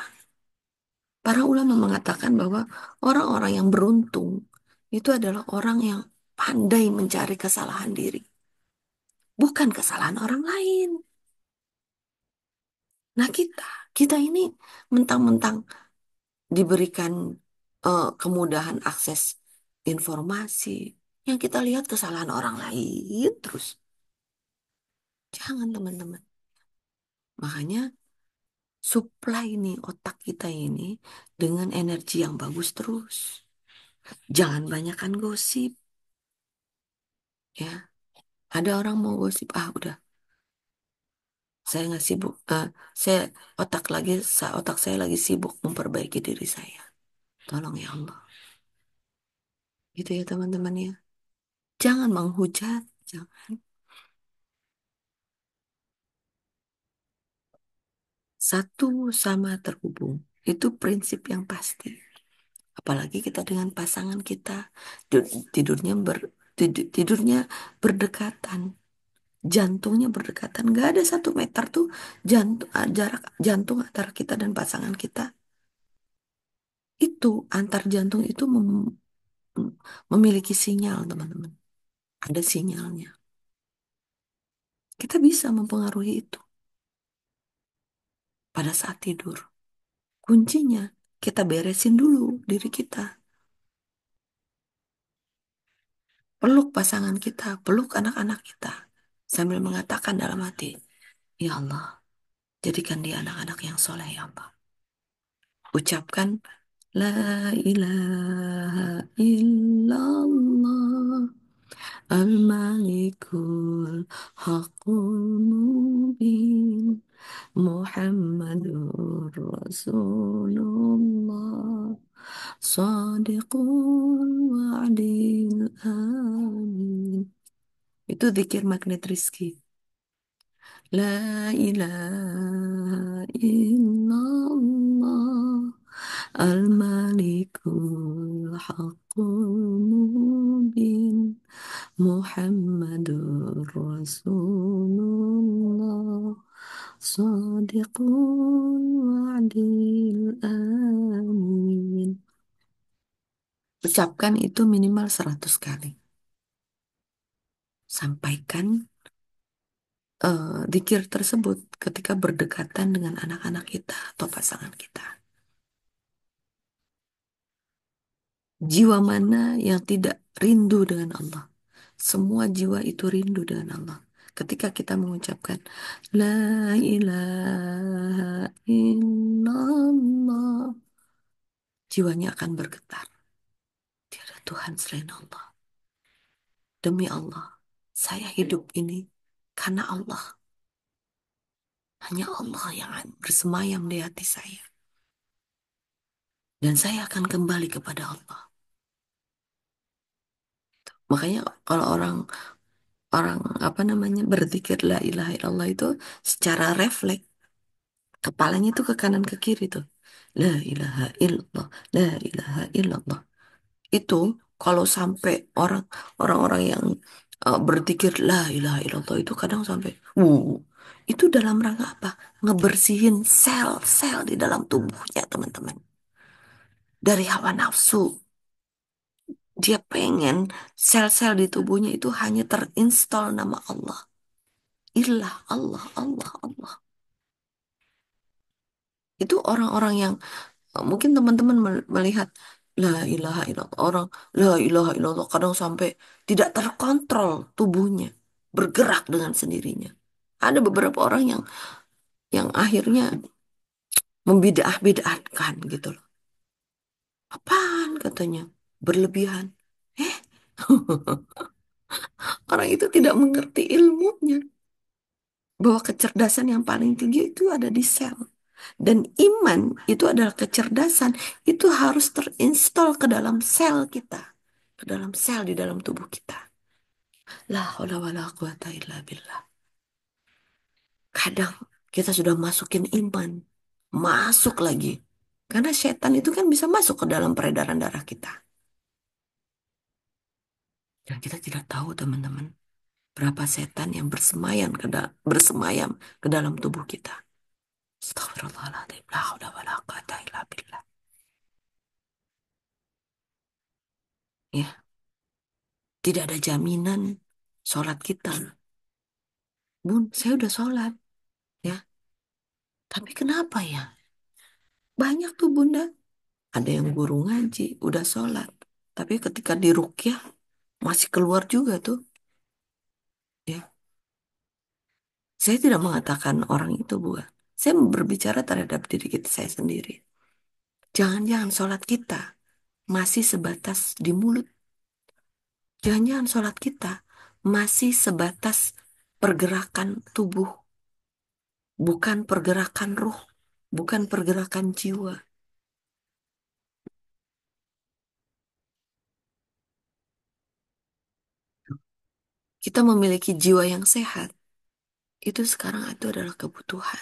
Para ulama mengatakan bahwa orang-orang yang beruntung itu adalah orang yang pandai mencari kesalahan diri, bukan kesalahan orang lain. Nah kita ini mentang-mentang diberikan kemudahan akses informasi, yang kita lihat kesalahan orang lain terus. Jangan teman-teman. Makanya supply nih otak kita ini dengan energi yang bagus terus. Jangan banyakkan gosip, ya. Ada orang mau gosip, ah udah, saya nggak sibuk. Saya otak saya lagi sibuk memperbaiki diri saya. Tolong ya Allah. Gitu ya teman-teman ya. Jangan menghujat, jangan. Satu sama terhubung. Itu prinsip yang pasti. Apalagi kita dengan pasangan kita tidurnya tidurnya berdekatan, jantungnya berdekatan. Gak ada 1 meter tuh jarak jantung antara kita dan pasangan kita. Itu antar jantung itu memiliki sinyal, teman-teman. Ada sinyalnya. Kita bisa mempengaruhi itu pada saat tidur. Kuncinya kita beresin dulu diri kita. Peluk pasangan kita, peluk anak-anak kita. Sambil mengatakan dalam hati, ya Allah, Jadikan dia anak-anak yang soleh ya Allah. Ucapkan La ilaha illallah Al-Malikul Haqqul Mubin Muhammadur Rasulullah Sadiqul Wa'dil Amin. Itu zikir magnet rizki. La ilaha illallah Al-Malikul Haqqul Mubin Muhammadur Rasulullah Sadiqul Wa'dil Amin. Ucapkan itu minimal 100 kali. Sampaikan zikir tersebut ketika berdekatan dengan anak-anak kita atau pasangan kita. Jiwa mana yang tidak rindu dengan Allah? Semua jiwa itu rindu dengan Allah. Ketika kita mengucapkan La ilaha illallah, jiwanya akan bergetar. Tiada Tuhan selain Allah. Demi Allah, saya hidup ini karena Allah. Hanya Allah yang bersemayam di hati saya. Dan saya akan kembali kepada Allah. Makanya kalau orang orang apa namanya berzikir la ilaha illallah itu secara refleks kepalanya itu ke kanan ke kiri tuh. La ilaha illallah, la ilaha illallah. Itu kalau sampai orang-orang yang berzikir la ilaha illallah itu kadang sampai itu dalam rangka apa? Ngebersihin sel-sel di dalam tubuhnya, teman-teman. Dari hawa nafsu. Dia pengen sel-sel di tubuhnya itu hanya terinstall nama Allah. Ilah Allah, Allah, Allah. Itu orang-orang yang mungkin teman-teman melihat la ilaha illallah. Orang la ilaha illallah kadang sampai tidak terkontrol tubuhnya. Bergerak dengan sendirinya. Ada beberapa orang yang akhirnya membidah-bidahkan gitu loh. Apaan katanya? Berlebihan. Eh, orang itu tidak mengerti ilmunya. Bahwa kecerdasan yang paling tinggi itu ada di sel. Dan iman itu adalah kecerdasan. Itu harus terinstall ke dalam sel kita. Ke dalam sel di dalam tubuh kita. La haula wa la quwata illa billah. Kadang kita sudah masukin iman. Masuk lagi. Karena setan itu kan bisa masuk ke dalam peredaran darah kita. Dan kita tidak tahu teman-teman. Berapa setan yang bersemayam ke dalam tubuh kita. Astagfirullahaladzim. La haula wa la quwata illa billah. Ya, tidak ada jaminan sholat kita. Bun, saya udah sholat. Ya, tapi kenapa ya? Banyak tuh bunda. Ada yang guru ngaji, udah sholat. Tapi ketika di ruqyah, masih keluar juga tuh. Ya, saya tidak mengatakan orang itu bukan. Saya berbicara terhadap diri kita saya sendiri. Jangan-jangan sholat kita masih sebatas di mulut. Jangan-jangan sholat kita masih sebatas pergerakan tubuh, bukan pergerakan ruh, bukan pergerakan jiwa. Kita memiliki jiwa yang sehat, itu sekarang itu adalah kebutuhan,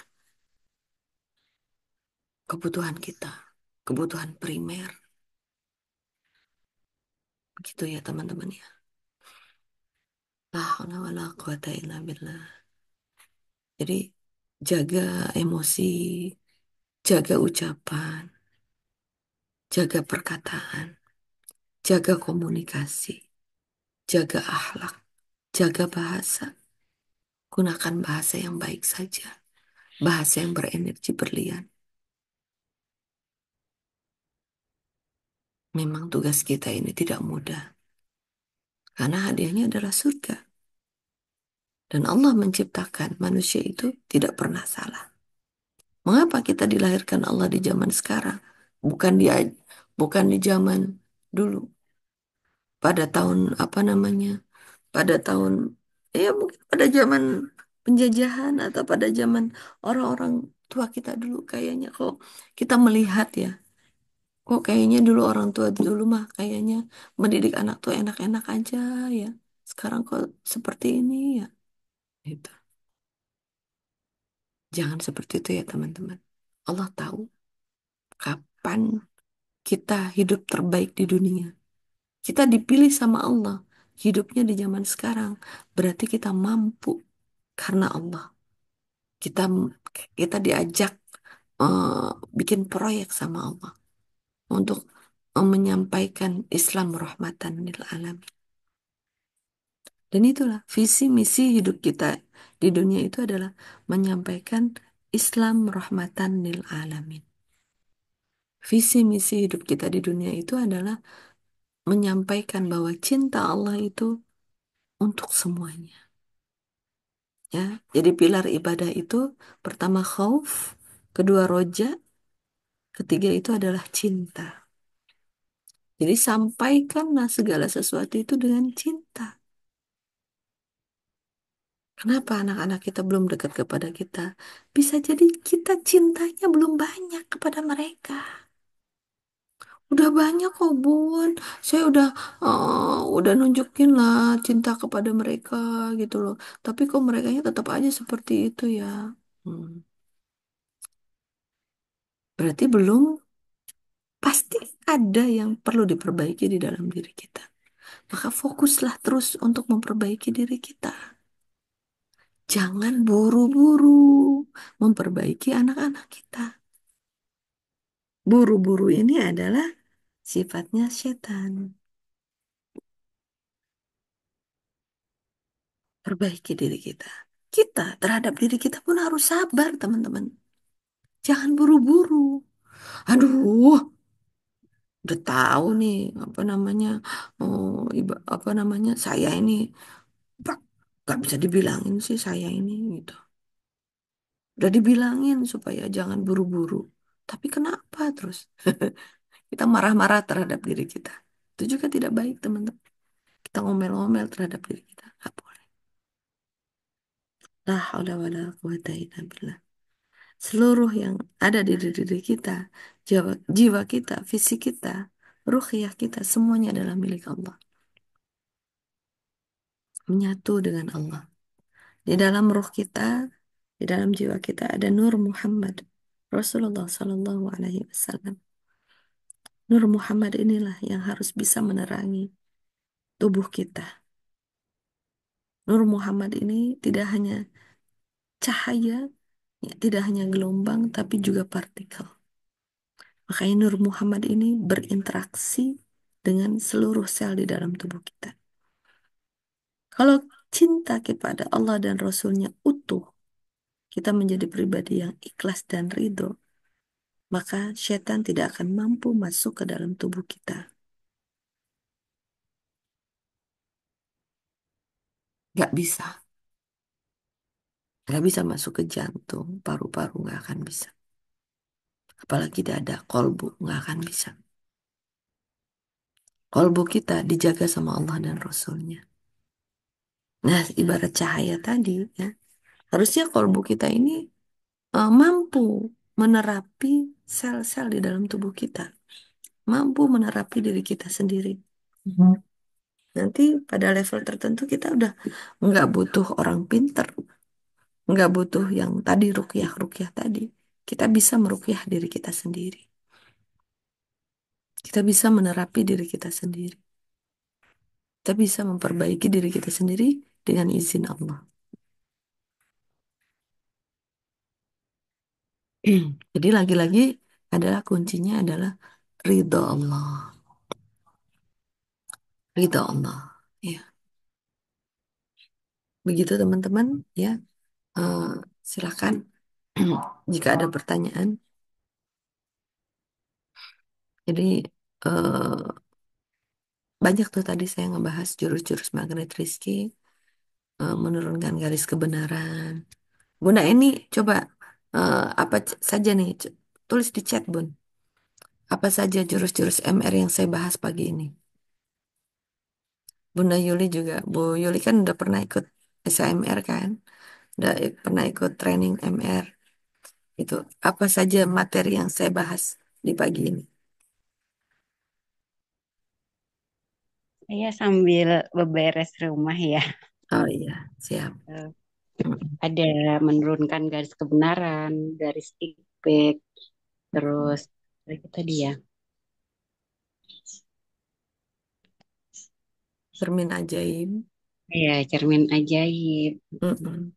kebutuhan kita, kebutuhan primer. Begitu ya teman-teman ya. La haula wala quwata illa billah. Jadi jaga emosi, jaga ucapan, jaga perkataan, jaga komunikasi, jaga akhlak, jaga bahasa. Gunakan bahasa yang baik saja, bahasa yang berenergi berlian. Memang tugas kita ini tidak mudah, karena hadiahnya adalah surga. Dan Allah menciptakan manusia itu tidak pernah salah. Mengapa kita dilahirkan Allah di zaman sekarang? Bukan di bukan di zaman dulu. Pada tahun apa namanya? Pada tahun ya mungkin pada zaman penjajahan atau pada zaman orang-orang tua kita dulu kayaknya kok kita melihat ya. Kok kayaknya dulu orang tua dulu mah kayaknya mendidik anak tuh enak-enak aja ya. Sekarang kok seperti ini ya. Gitu. Jangan seperti itu ya teman-teman. Allah tahu kapan kita hidup terbaik di dunia. Kita dipilih sama Allah. Hidupnya di zaman sekarang. Berarti kita mampu karena Allah. Kita kita diajak eh, bikin proyek sama Allah untuk menyampaikan Islam rahmatan lil alamin. Dan itulah visi misi hidup kita di dunia itu adalah menyampaikan Islam rahmatan lil alamin. Visi misi hidup kita di dunia itu adalah menyampaikan bahwa cinta Allah itu untuk semuanya. Ya, jadi pilar ibadah itu pertama khauf, kedua roja, ketiga itu adalah cinta. Jadi sampaikanlah segala sesuatu itu dengan cinta. Kenapa anak-anak kita belum dekat kepada kita? Bisa jadi kita cintanya belum banyak kepada mereka. Udah banyak kok, Bun. Saya udah nunjukin lah cinta kepada mereka gitu loh. Tapi kok mereka tetap aja seperti itu ya. Hmm. Berarti belum, pasti ada yang perlu diperbaiki di dalam diri kita. Maka fokuslah terus untuk memperbaiki diri kita. Jangan buru-buru memperbaiki anak-anak kita. Buru-buru ini adalah sifatnya setan. Perbaiki diri kita. Kita terhadap diri kita pun harus sabar, teman-teman. Jangan buru-buru. Aduh, udah tahu nih apa namanya, oh, apa namanya, saya ini Pak, gak bisa dibilangin sih saya ini gitu. Udah dibilangin supaya jangan buru-buru. Tapi kenapa terus? Kita marah-marah terhadap diri kita. Itu juga tidak baik, teman-teman. Kita ngomel-ngomel terhadap diri kita. Gak boleh. La haula wa la quwata illa billah. Seluruh yang ada di diri kita, jiwa kita, fisik kita, ruhiyah kita, semuanya adalah milik Allah. Menyatu dengan Allah. Di dalam ruh kita, di dalam jiwa kita ada Nur Muhammad. Rasulullah Sallallahu Alaihi Wasallam. Nur Muhammad inilah yang harus bisa menerangi tubuh kita. Nur Muhammad ini tidak hanya cahaya, ya, tidak hanya gelombang, tapi juga partikel. Makanya Nur Muhammad ini berinteraksi dengan seluruh sel di dalam tubuh kita. Kalau cinta kepada Allah dan Rasulnya utuh, kita menjadi pribadi yang ikhlas dan ridho, maka setan tidak akan mampu masuk ke dalam tubuh kita. Gak bisa. Gak bisa masuk ke jantung, paru-paru gak akan bisa. Apalagi dada, kolbu, gak akan bisa. Kolbu kita dijaga sama Allah dan Rasulnya. Nah, ibarat cahaya tadi, ya, harusnya kolbu kita ini mampu menerapi sel-sel di dalam tubuh kita, mampu menerapi diri kita sendiri. Mhm. Nanti pada level tertentu kita udah nggak butuh orang pinter, nggak butuh yang tadi rukyah-rukyah tadi. Kita bisa merukyah diri kita sendiri. Kita bisa menerapi diri kita sendiri. Kita bisa memperbaiki diri kita sendiri dengan izin Allah. Jadi lagi-lagi adalah kuncinya adalah ridho Allah. Ridho Allah. Ya, begitu teman-teman. Ya, Eh, silakan jika ada pertanyaan. Jadi banyak tuh tadi saya ngebahas jurus-jurus magnet Rizky, menurunkan garis kebenaran. Bunda ini coba Apa saja nih? Tulis di chat, Bun. Apa saja jurus-jurus MR yang saya bahas pagi ini? Bunda Yuli juga. Bu Yuli kan udah pernah ikut SAMR kan? Udah pernah ikut training MR. Itu apa saja materi yang saya bahas di pagi ini? Saya sambil beberes rumah ya. Oh iya, siap. Eh, Mm-mm. Ada menurunkan garis kebenaran, garis feedback, terus apa itu tadi ya. Cermin ajaib. Ya, cermin ajaib. Mm-mm.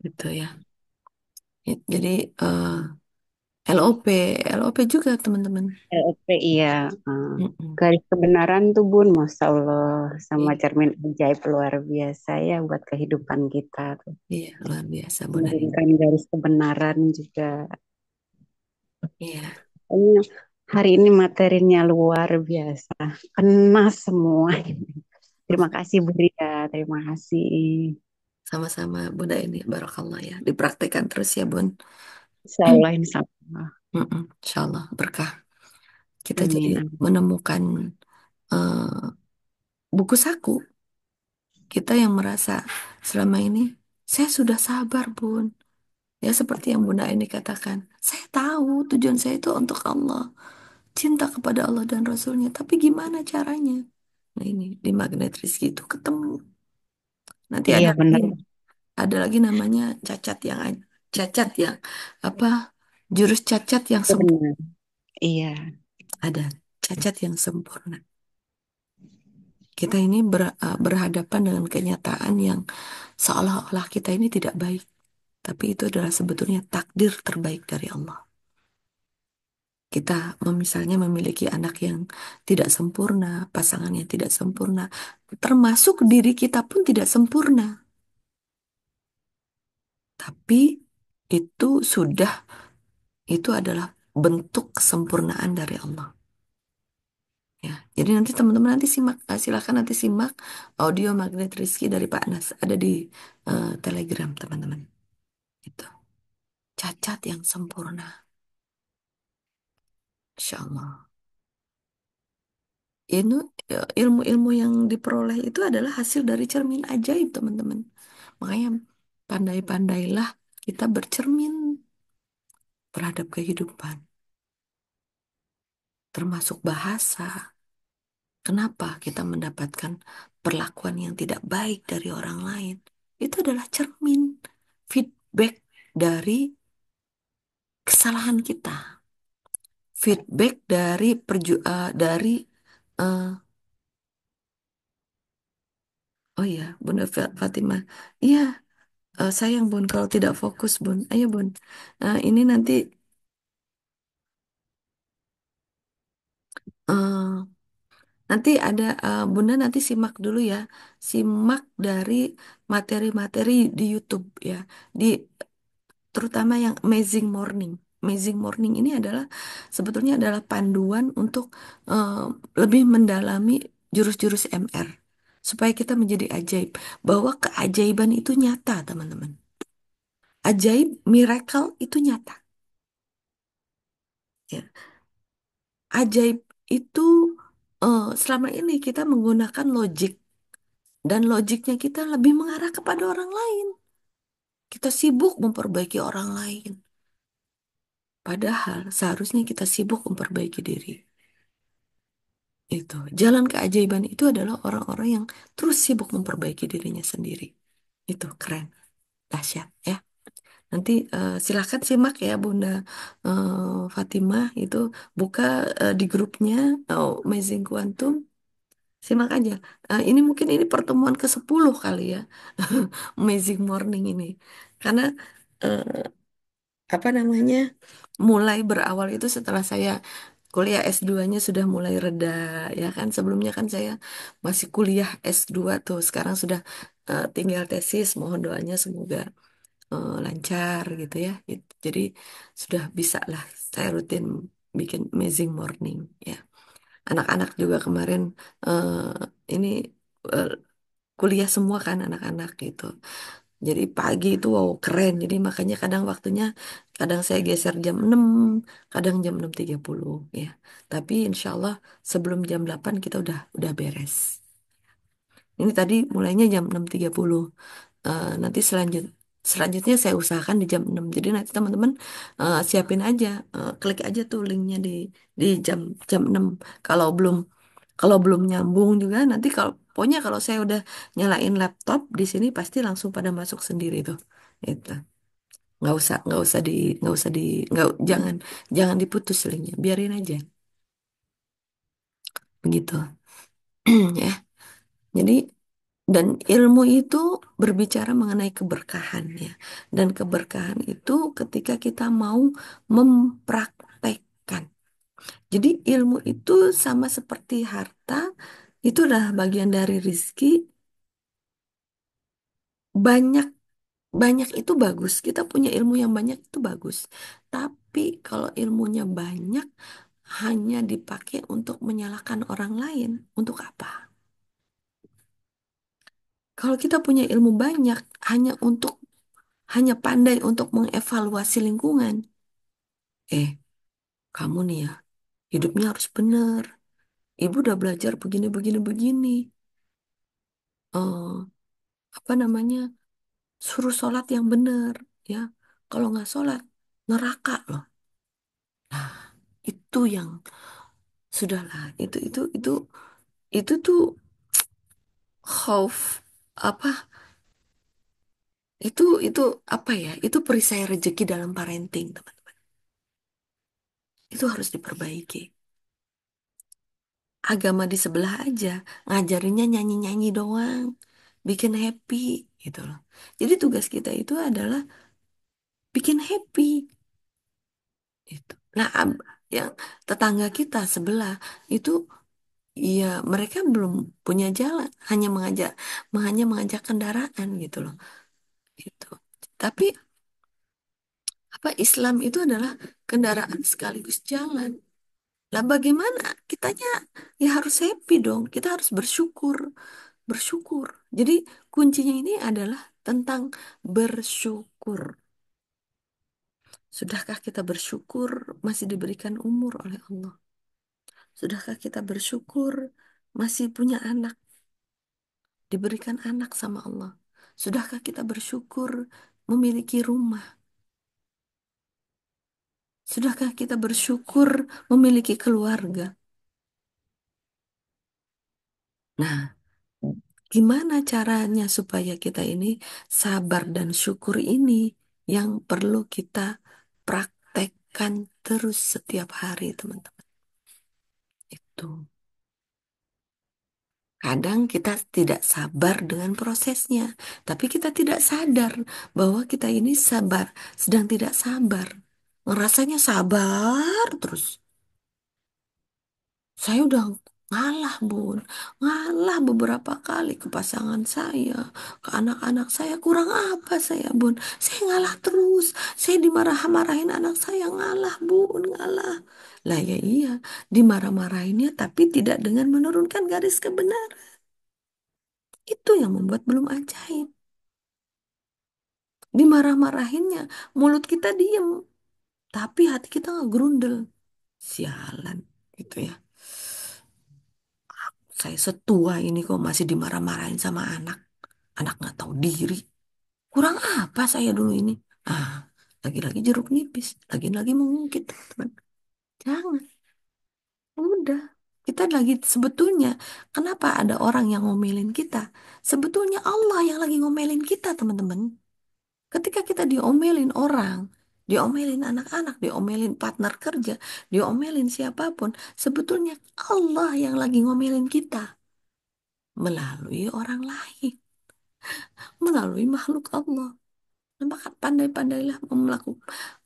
Gitu ya. Jadi LOP, LOP juga teman-teman. LP iya. eh, Mm-mm. Garis kebenaran tuh Bun, Masya Allah. Sama Iya, cermin ajaib luar biasa ya buat kehidupan kita tuh. iya, luar biasa Bunda ini. Menurunkan garis kebenaran juga. Iya, Pokoknya hari ini materinya luar biasa. Kena semua. Terima kasih Bu Ria, terima kasih. sama-sama Bunda ini. Barakallah ya. Dipraktekkan terus ya Bun. Insya Allah, insya Allah. Mm-mm. Insya Allah berkah. Kita jadi Amin, amin. menemukan eh, buku saku. Kita yang merasa selama ini saya sudah sabar Bun. Ya seperti yang Bunda ini katakan. Saya tahu tujuan saya itu untuk Allah. Cinta kepada Allah dan Rasulnya. Tapi gimana caranya? Nah ini di magnet rezeki itu ketemu. Nanti Iya benar, ada lagi namanya cacat yang apa? Jurus cacat yang itu sempurna. benar. Iya, Ada cacat yang sempurna. Kita ini berhadapan dengan kenyataan yang seolah-olah kita ini tidak baik. Tapi itu adalah sebetulnya takdir terbaik dari Allah. Kita misalnya memiliki anak yang tidak sempurna, pasangan yang tidak sempurna, termasuk diri kita pun tidak sempurna. Tapi itu sudah, itu adalah bentuk kesempurnaan dari Allah. Ya, jadi nanti teman-teman nanti simak, silakan nanti simak audio Magnet Rizky dari Pak Anas ada di Telegram teman-teman. Itu cacat yang sempurna, Insya Allah. Ini ilmu-ilmu yang diperoleh itu adalah hasil dari cermin ajaib teman-teman. Makanya pandai-pandailah kita bercermin terhadap kehidupan, termasuk bahasa. Kenapa kita mendapatkan perlakuan yang tidak baik dari orang lain? Itu adalah cermin, feedback dari kesalahan kita, feedback dari dari eh, oh ya, Bunda Fatimah. Iya, sayang Bun kalau tidak fokus Bun. Ayo Bun, ini nanti eh, nanti ada Bunda nanti simak dulu ya, simak dari materi-materi di YouTube ya, di terutama yang Amazing Morning. Amazing Morning ini adalah sebetulnya adalah panduan untuk eh, lebih mendalami jurus-jurus MR supaya kita menjadi ajaib bahwa keajaiban itu nyata teman-teman. Ajaib, miracle itu nyata. Ya. Ajaib itu selama ini kita menggunakan logik dan logiknya kita lebih mengarah kepada orang lain. Kita sibuk memperbaiki orang lain. Padahal seharusnya kita sibuk memperbaiki diri. Itu. Jalan keajaiban itu adalah orang-orang yang terus sibuk memperbaiki dirinya sendiri. Itu keren, dahsyat ya. Nanti silakan simak ya Bunda Fatimah itu buka di grupnya Amazing Quantum. Simak aja. Ini mungkin ini pertemuan ke-10 kali ya. Amazing Morning ini. Karena eh, apa namanya? Mulai berawal itu setelah saya kuliah S2-nya sudah mulai reda ya kan. Sebelumnya kan saya masih kuliah S2 tuh. Sekarang sudah tinggal tesis. Mohon doanya semoga lancar gitu ya. Jadi sudah bisa lah saya rutin bikin Amazing Morning ya. Anak-anak juga kemarin ini eh, kuliah semua kan anak-anak gitu. Jadi pagi itu wow keren. Jadi makanya kadang waktunya kadang saya geser jam 6, kadang jam 6.30 ya. Tapi insya Allah sebelum jam 8 kita udah beres. Ini tadi mulainya jam 6.30. Nanti selanjutnya saya usahakan di jam 6. Jadi nanti teman-teman siapin aja, klik aja tuh linknya di jam 6. Kalau belum kalau belum nyambung juga nanti kalau pokoknya kalau saya udah nyalain laptop di sini pasti langsung pada masuk sendiri tuh. Itu. Nggak usah nggak usah di nggak jangan diputus linknya, biarin aja begitu. Ya. Jadi dan ilmu itu berbicara mengenai keberkahan ya. Dan keberkahan itu ketika kita mau mempraktekkan. Jadi ilmu itu sama seperti harta, itu adalah bagian dari rizki. Banyak banyak itu bagus. Kita punya ilmu yang banyak itu bagus. Tapi kalau ilmunya banyak hanya dipakai untuk menyalahkan orang lain, untuk apa? Kalau kita punya ilmu banyak hanya pandai untuk mengevaluasi lingkungan. Eh, kamu nih ya, hidupnya harus benar. Ibu udah belajar begini, begini, begini. Eh, apa namanya? Suruh sholat yang benar, ya. Kalau nggak sholat, neraka loh. Nah, itu yang sudahlah. Itu tuh khauf apa? Itu apa ya? Itu perisai rezeki dalam parenting, teman-teman. Itu harus diperbaiki. Agama di sebelah aja ngajarinnya nyanyi-nyanyi doang, bikin happy gitu loh. Jadi tugas kita itu adalah bikin happy itu. Nah, yang tetangga kita sebelah itu ya mereka belum punya jalan, hanya mengajak kendaraan gitu loh. Gitu. Tapi apa Islam itu adalah kendaraan sekaligus jalan. Lah bagaimana? Kitanya ya harus happy dong. Kita harus bersyukur. Bersyukur. Jadi kuncinya ini adalah tentang bersyukur. Sudahkah kita bersyukur masih diberikan umur oleh Allah? Sudahkah kita bersyukur masih punya anak, diberikan anak sama Allah? Sudahkah kita bersyukur memiliki rumah? Sudahkah kita bersyukur memiliki keluarga? Nah, gimana caranya supaya kita ini sabar dan syukur ini yang perlu kita praktekkan terus setiap hari, teman-teman. Itu. Kadang kita tidak sabar dengan prosesnya, tapi kita tidak sadar bahwa kita ini sedang tidak sabar. Ngerasanya sabar terus. Saya udah ngalah, Bun. Ngalah beberapa kali ke pasangan saya, ke anak-anak saya. Kurang apa saya, Bun? Saya ngalah terus. Saya dimarah-marahin anak saya. Ngalah, Bun. Ngalah. Lah ya iya, dimarah-marahinnya tapi tidak dengan menurunkan garis kebenaran. Itu yang membuat belum ajaib. Dimarah-marahinnya, mulut kita diem. Tapi hati kita nggak gerundel. Sialan, gitu ya. Saya setua ini kok masih dimarah-marahin sama anak. Anak nggak tahu diri. Kurang apa saya dulu ini? Ah, lagi-lagi jeruk nipis. Lagi-lagi mengungkit, teman-teman. Jangan. Udah. Kita lagi sebetulnya, kenapa ada orang yang ngomelin kita? Sebetulnya Allah yang lagi ngomelin kita, teman-teman. Ketika kita diomelin orang, diomelin anak-anak, diomelin partner kerja, diomelin siapapun, sebetulnya Allah yang lagi ngomelin kita melalui orang lain, melalui makhluk Allah. Maka pandai-pandailah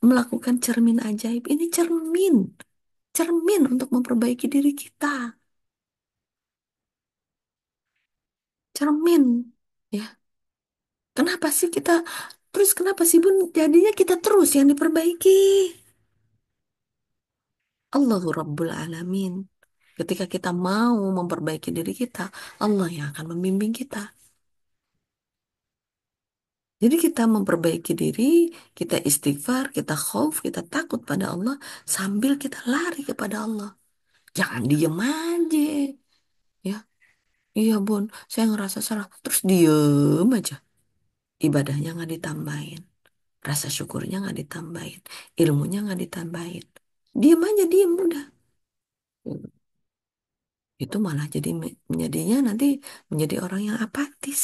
melakukan cermin ajaib. Ini cermin, cermin untuk memperbaiki diri kita, cermin. Ya, kenapa sih kita terus kenapa sih Bun jadinya kita terus yang diperbaiki? Allahu Rabbul Alamin. Ketika kita mau memperbaiki diri kita, Allah yang akan membimbing kita. Jadi kita memperbaiki diri, kita istighfar, kita khauf, kita takut pada Allah sambil kita lari kepada Allah. Jangan diem aja, ya. Iya bun, saya ngerasa salah. Terus diem aja. Ibadahnya nggak ditambahin. Rasa syukurnya nggak ditambahin. Ilmunya nggak ditambahin. Diem aja, diem udah. Itu malah jadi menjadinya nanti menjadi orang yang apatis.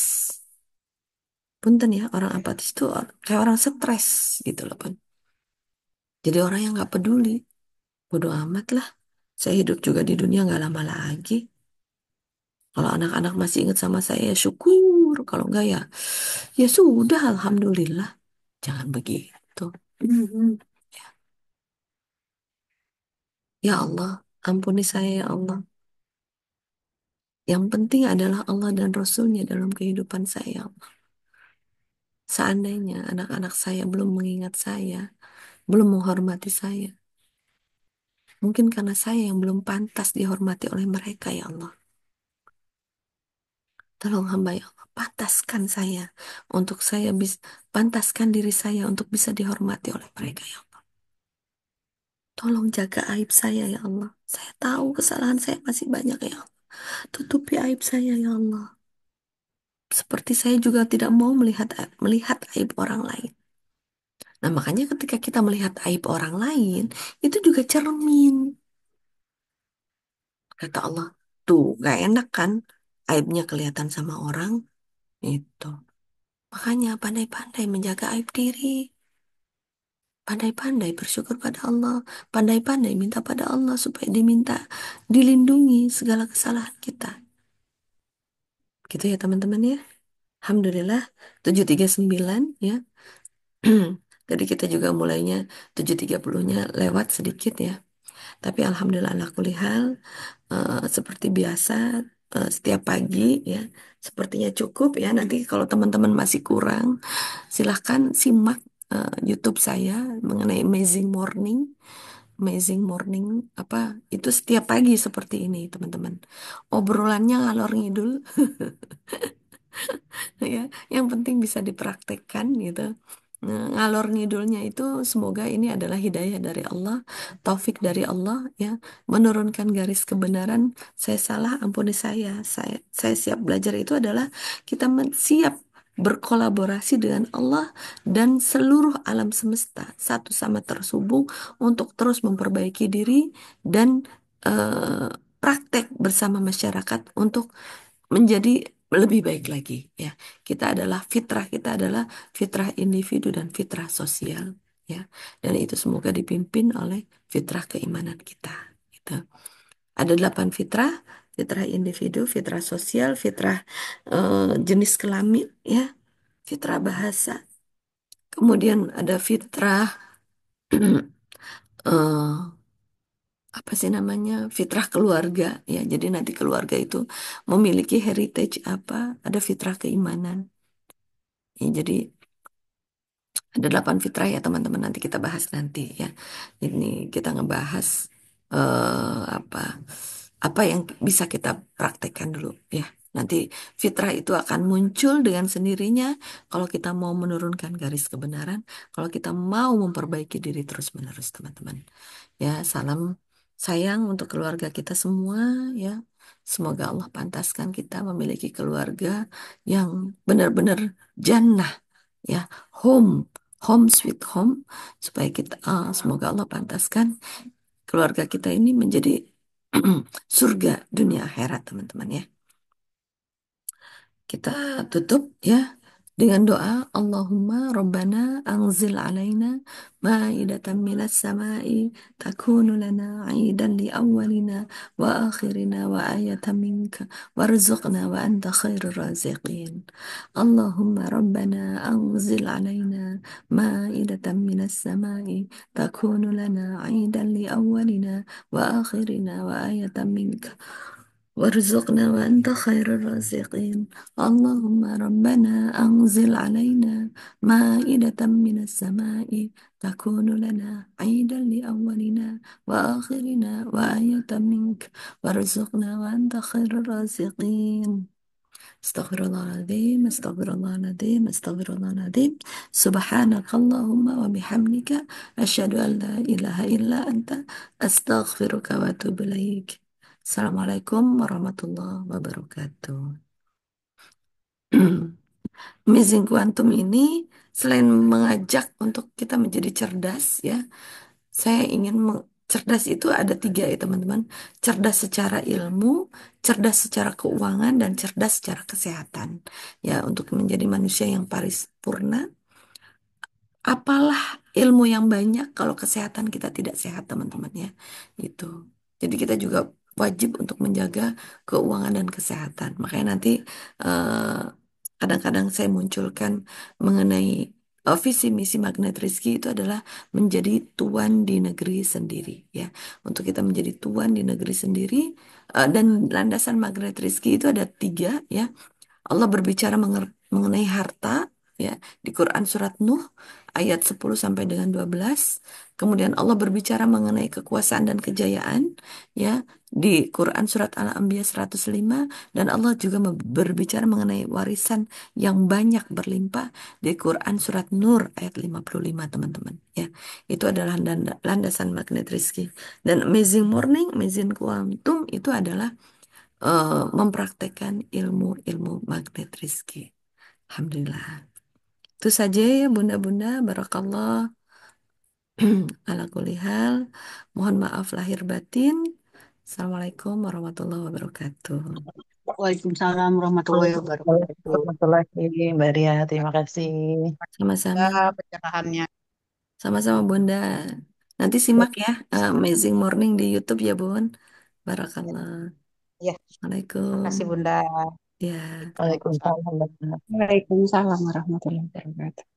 Punten ya, orang apatis itu kayak orang stres gitu loh pun. Jadi orang yang nggak peduli. Bodoh amat lah. Saya hidup juga di dunia nggak lama lagi. Kalau anak-anak masih ingat sama saya, ya syukur. Kalau enggak ya, ya sudah, alhamdulillah. Jangan begitu. Mhm. Ya Allah, ampuni saya ya Allah. Yang penting adalah Allah dan Rasulnya dalam kehidupan saya. Seandainya anak-anak saya belum mengingat saya, belum menghormati saya, mungkin karena saya yang belum pantas dihormati oleh mereka ya Allah. Tolong hamba ya Allah, pantaskan saya untuk saya bisa pantaskan diri saya untuk bisa dihormati oleh mereka ya Allah. Tolong jaga aib saya ya Allah. Saya tahu kesalahan saya masih banyak ya Allah. Tutupi aib saya ya Allah. Seperti saya juga tidak mau melihat aib orang lain. Nah, makanya ketika kita melihat aib orang lain, itu juga cermin. Kata Allah, tuh gak enak kan? Aibnya kelihatan sama orang, itu. Makanya pandai-pandai menjaga aib diri. Pandai-pandai bersyukur pada Allah. Pandai-pandai minta pada Allah supaya dilindungi segala kesalahan kita. Gitu ya teman-teman ya. Alhamdulillah 739 ya. Jadi kita juga mulainya 7.30-nya lewat sedikit ya. Tapi alhamdulillah ala kulli hal seperti biasa setiap pagi ya. Sepertinya cukup ya. Nanti kalau teman-teman masih kurang, silahkan simak YouTube saya mengenai Amazing Morning. Amazing Morning apa itu setiap pagi seperti ini teman-teman. Obrolannya ngalor ngidul ya, yang penting bisa dipraktekkan gitu. Nah, ngalor ngidulnya itu semoga ini adalah hidayah dari Allah, taufik dari Allah ya, menurunkan garis kebenaran. Saya salah, ampuni saya. Saya siap belajar itu adalah kita siap berkolaborasi dengan Allah dan seluruh alam semesta satu sama terhubung untuk terus memperbaiki diri dan eh, praktek bersama masyarakat untuk menjadi lebih baik lagi ya. Kita adalah fitrah individu dan fitrah sosial ya. Dan itu semoga dipimpin oleh fitrah keimanan kita gitu. Ada 8 fitrah, fitrah individu, fitrah sosial, fitrah jenis kelamin ya, fitrah bahasa. Kemudian ada fitrah eh, apa sih namanya fitrah keluarga ya, jadi nanti keluarga itu memiliki heritage apa, ada fitrah keimanan ya, jadi ada 8 fitrah ya teman-teman, nanti kita bahas nanti ya. Ini kita ngebahas apa apa yang bisa kita praktekkan dulu ya. Nanti fitrah itu akan muncul dengan sendirinya kalau kita mau menurunkan garis kebenaran, kalau kita mau memperbaiki diri terus-menerus teman-teman. Ya, salam sayang untuk keluarga kita semua ya. Semoga Allah pantaskan kita memiliki keluarga yang benar-benar jannah ya, home, home sweet home, supaya kita semoga Allah pantaskan keluarga kita ini menjadi surga dunia akhirat teman-teman ya. Kita tutup ya dengan doa Allahumma Rabbana anzil alaina ma'idatan minas sama'i takunu lana aidan li awwalina wa akhirina wa ayatan minka warzuqna wa anta khairur raziqin. Allahumma Rabbana anzil alaina ma'idatan minas sama'i takunu lana aidan li awwalina wa akhirina wa ayatan minka وارزقنا وأنت خير الرازقين. اللهم ربنا أنزل علينا مائدة من السماء تكون لنا عيدا لأولنا وآخرنا وآية منك وارزقنا وأنت خير الرازقين. Astaghfirullahaladzim, astaghfirullahaladzim, astaghfirullahaladzim. Subhanakallahumma wa bihamdika. Asyhadu an la ilaha illa anta. Astaghfiruka wa atubu ilaik. Assalamualaikum warahmatullahi wabarakatuh. Amazing Quantum ini selain mengajak untuk kita menjadi cerdas ya, saya ingin cerdas itu ada tiga ya teman-teman. Cerdas secara ilmu, cerdas secara keuangan, dan cerdas secara kesehatan. Ya, untuk menjadi manusia yang paripurna, apalah ilmu yang banyak kalau kesehatan kita tidak sehat teman-teman ya. Itu. Jadi kita juga wajib untuk menjaga keuangan dan kesehatan. Makanya nanti eh, kadang-kadang saya munculkan mengenai visi misi Magnet Rizky itu adalah menjadi tuan di negeri sendiri ya. Untuk kita menjadi tuan di negeri sendiri, dan landasan Magnet Rizky itu ada tiga ya. Allah berbicara mengenai harta ya di Quran surat Nuh ayat 10 sampai dengan 12. Kemudian Allah berbicara mengenai kekuasaan dan kejayaan ya di Quran surat Al-Anbiya 105, dan Allah juga berbicara mengenai warisan yang banyak berlimpah di Quran surat Nur ayat 55 teman-teman ya. Itu adalah landasan magnet rezeki. Dan Amazing Morning, Amazing Quantum itu adalah mempraktekkan ilmu-ilmu magnet rizki. Alhamdulillah. Itu saja ya bunda-bunda. Barakallah. Ala kulli hal. Mohon maaf lahir batin. Assalamualaikum warahmatullahi wabarakatuh. Waalaikumsalam warahmatullahi wabarakatuh. Warahmatullahi Mbak Ria, terima kasih. Sama-sama. Ya, pencerahannya. Sama-sama bunda. Nanti simak ya Amazing Morning di YouTube ya bun. Barakallah. Ya, makasih Assalamualaikum. Bunda. Ya. Waalaikumsalam. Waalaikumsalam. Waalaikumsalam warahmatullahi wabarakatuh.